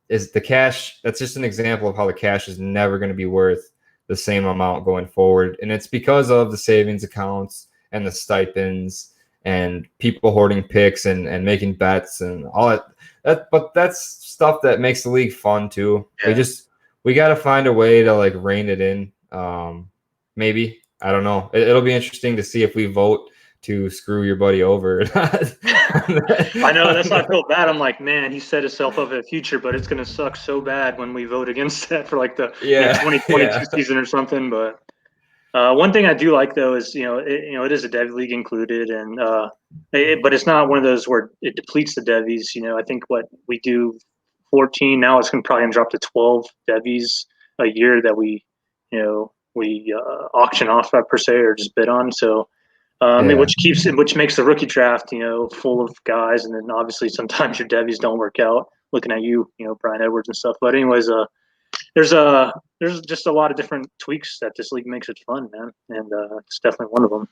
that's just an example of how the cash is never going to be worth the same amount going forward. And it's because of the savings accounts and the stipends and people hoarding picks and making bets and all that. But that's stuff that makes the league fun too. Yeah. We got to find a way to like rein it in. Maybe, I don't know. It'll be interesting to see if we vote to screw your buddy over. I know, that's why I feel bad. I'm like, man, he set himself up for the future, but it's going to suck so bad when we vote against that for like the 2022 season or something. But one thing I do like though is it is a dev league included, and but it's not one of those where it depletes the devies. I think what we do 14 now is going to probably drop to 12 devies a year that we auction off per se or just bid on. So. Which makes the rookie draft, full of guys, and then obviously sometimes your devies don't work out. Looking at you, Brian Edwards and stuff. But anyways, there's just a lot of different tweaks that this league makes it fun, man, and it's definitely one of them.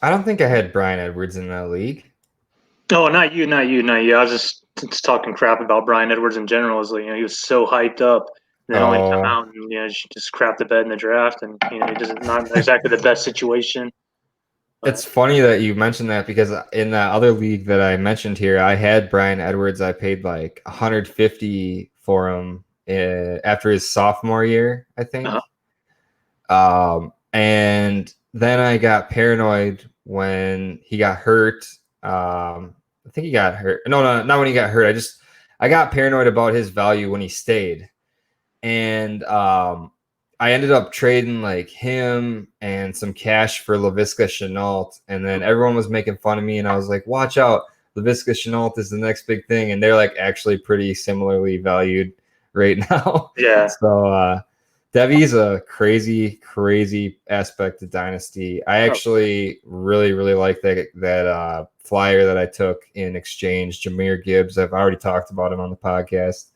I don't think I had Brian Edwards in that league. Oh, not you. I was just talking crap about Brian Edwards in general. Is he was so hyped up. And then only come out and just crap the bed in the draft, and he doesn't not exactly the best situation. It's funny that you mentioned that because in that other league that I mentioned here, I had Brian Edwards. I paid like $150 for him after his sophomore year, I think. And then I got paranoid when he got hurt. I think he got hurt. No, not when he got hurt. I got paranoid about his value when he stayed. And I ended up trading like him and some cash for Laviska Shenault, and then everyone was making fun of me, and I was like, watch out, Laviska Shenault is the next big thing, and they're like actually pretty similarly valued right now. Yeah. So Devy's a crazy aspect of Dynasty. I actually really like that flyer that I took in exchange, Jahmyr Gibbs. I've already talked about him on the podcast.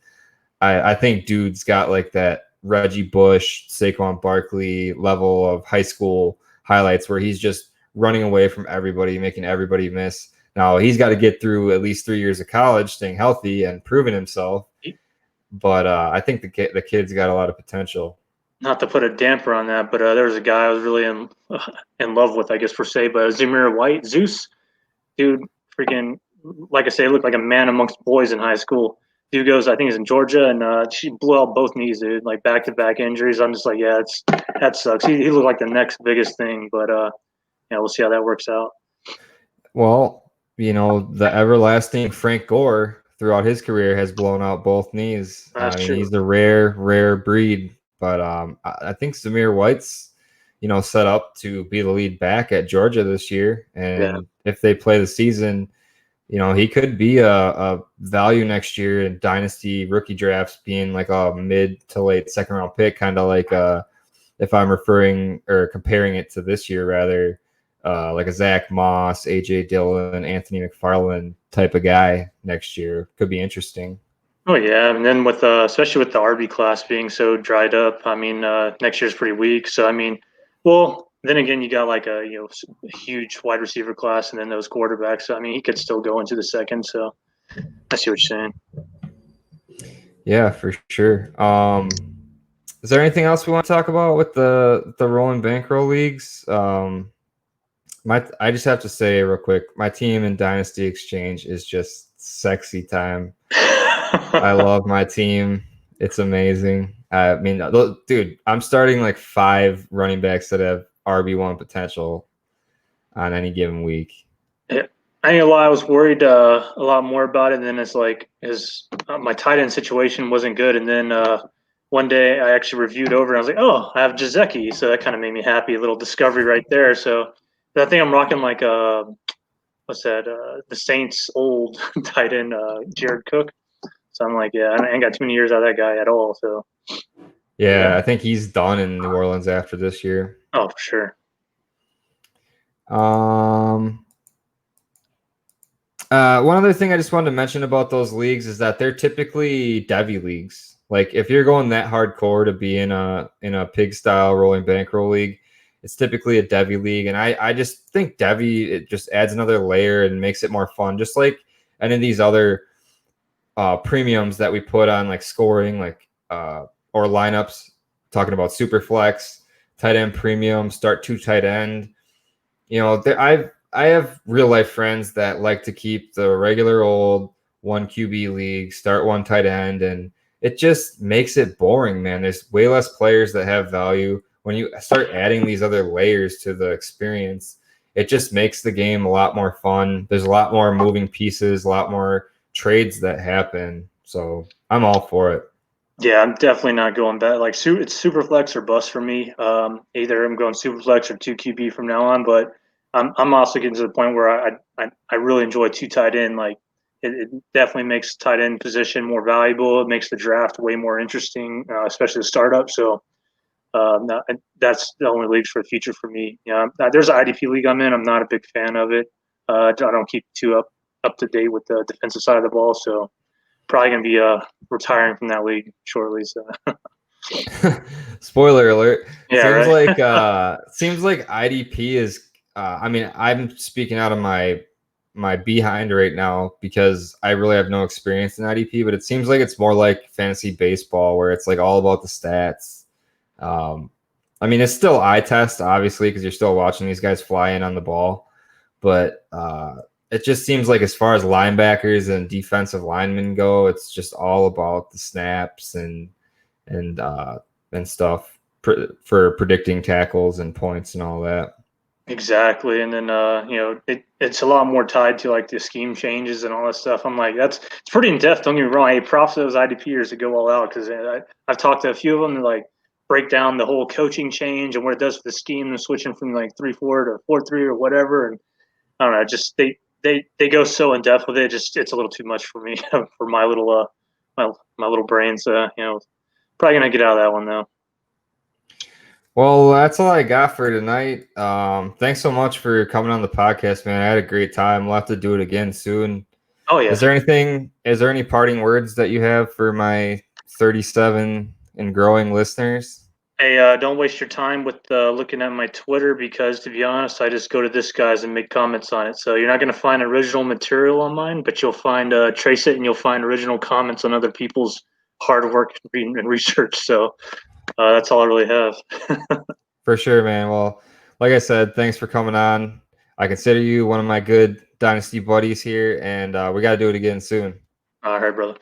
I think dude's got like that Reggie Bush, Saquon Barkley level of high school highlights where he's just running away from everybody, making everybody miss. Now he's got to get through at least 3 years of college, staying healthy and proving himself. But I think the kid's got a lot of potential. Not to put a damper on that, but there was a guy I was really in love with, I guess per se. But Zamir White, Zeus, dude, freaking, like I say, looked like a man amongst boys in high school. Dude goes, I think he's in Georgia, and she blew out both knees, dude, like back-to-back injuries. I'm just like, yeah, that sucks. He looked like the next biggest thing, but yeah, we'll see how that works out. Well, the everlasting Frank Gore throughout his career has blown out both knees. That's true. He's a rare breed, but I think Zamir White's, set up to be the lead back at Georgia this year. And if they play the season, he could be a value next year in dynasty rookie drafts, being like a mid to late second round pick, kind of like if I'm referring or comparing it to this year, rather like a Zach Moss, AJ Dillon, Anthony McFarland type of guy next year. Could be interesting. Oh yeah, and then with especially with the RB class being so dried up, I mean next year's pretty weak. So I mean, well, then again, you got like a huge wide receiver class, and then those quarterbacks. So I mean, he could still go into the second. So I see what you're saying. Yeah, for sure. Is there anything else we want to talk about with the rolling bankroll leagues? I just have to say real quick, my team in Dynasty Exchange is just sexy time. I love my team. It's amazing. I mean, dude, I'm starting like 5 running backs that have RB1 potential on any given week. Yeah. I ain't gonna lie, I was worried a lot more about it. And then it's like my tight end situation wasn't good. And then one day I actually reviewed over and I was like, oh, I have Jazeki. So that kind of made me happy. A little discovery right there. So I think I'm rocking like what's that? The Saints' old tight end, Jared Cook. So I'm like, yeah, I ain't got too many years out of that guy at all. So yeah, I think he's done in New Orleans after this year. Oh, for sure. One other thing I just wanted to mention about those leagues is that they're typically Devy leagues. Like if you're going that hardcore to be in a pig style rolling bankroll league, it's typically a Devy league. And I just think Devy, it just adds another layer and makes it more fun. Just like any of these other premiums that we put on like scoring, like or lineups, talking about super flex, tight end premium, start 2 tight end. I have real life friends that like to keep the regular old 1 QB league, start 1 tight end, and it just makes it boring, man. There's way less players that have value. When you start adding these other layers to the experience, it just makes the game a lot more fun. There's a lot more moving pieces, a lot more trades that happen. So I'm all for it. Yeah, I'm definitely not going back. Like, it's super flex or bust for me. Either I'm going super flex or 2 QB from now on. But I'm also getting to the point where I really enjoy 2 tight end. Like, it definitely makes tight end position more valuable. It makes the draft way more interesting, especially the startup. So that's the only leagues for the future for me. Yeah, there's an IDP league I'm in. I'm not a big fan of it. I don't keep too up to date with the defensive side of the ball. So probably gonna be retiring from that league shortly. So spoiler alert. Yeah, seems right? like seems like IDP is I mean, I'm speaking out of my behind right now because I really have no experience in IDP, but it seems like it's more like fantasy baseball where it's like all about the stats. I mean, it's still eye test, obviously, because you're still watching these guys fly in on the ball, but it just seems like as far as linebackers and defensive linemen go, it's just all about the snaps and stuff for predicting tackles and points and all that. Exactly, and then it's a lot more tied to like the scheme changes and all that stuff. I'm like, it's pretty in depth. Don't get me wrong. Hey, props to those IDPers to go all out because I've talked to a few of them to like break down the whole coaching change and what it does for the scheme and switching from like 3-4 to 4-3 or whatever. And I don't know, just they go so in depth with it. Just it's a little too much for me for my little my little brain. So probably gonna get out of that one though. Well, that's all I got for tonight. Thanks so much for coming on the podcast, man. I had a great time. We'll have to do it again soon. Oh yeah. Is there any parting words that you have for my 37 and growing listeners? Hey, don't waste your time with looking at my Twitter because, to be honest, I just go to this guy's and make comments on it. So you're not going to find original material on mine, but you'll find trace it and you'll find original comments on other people's hard work and research. So that's all I really have. For sure, man. Well, like I said, thanks for coming on. I consider you one of my good dynasty buddies here, and we got to do it again soon. All right, brother.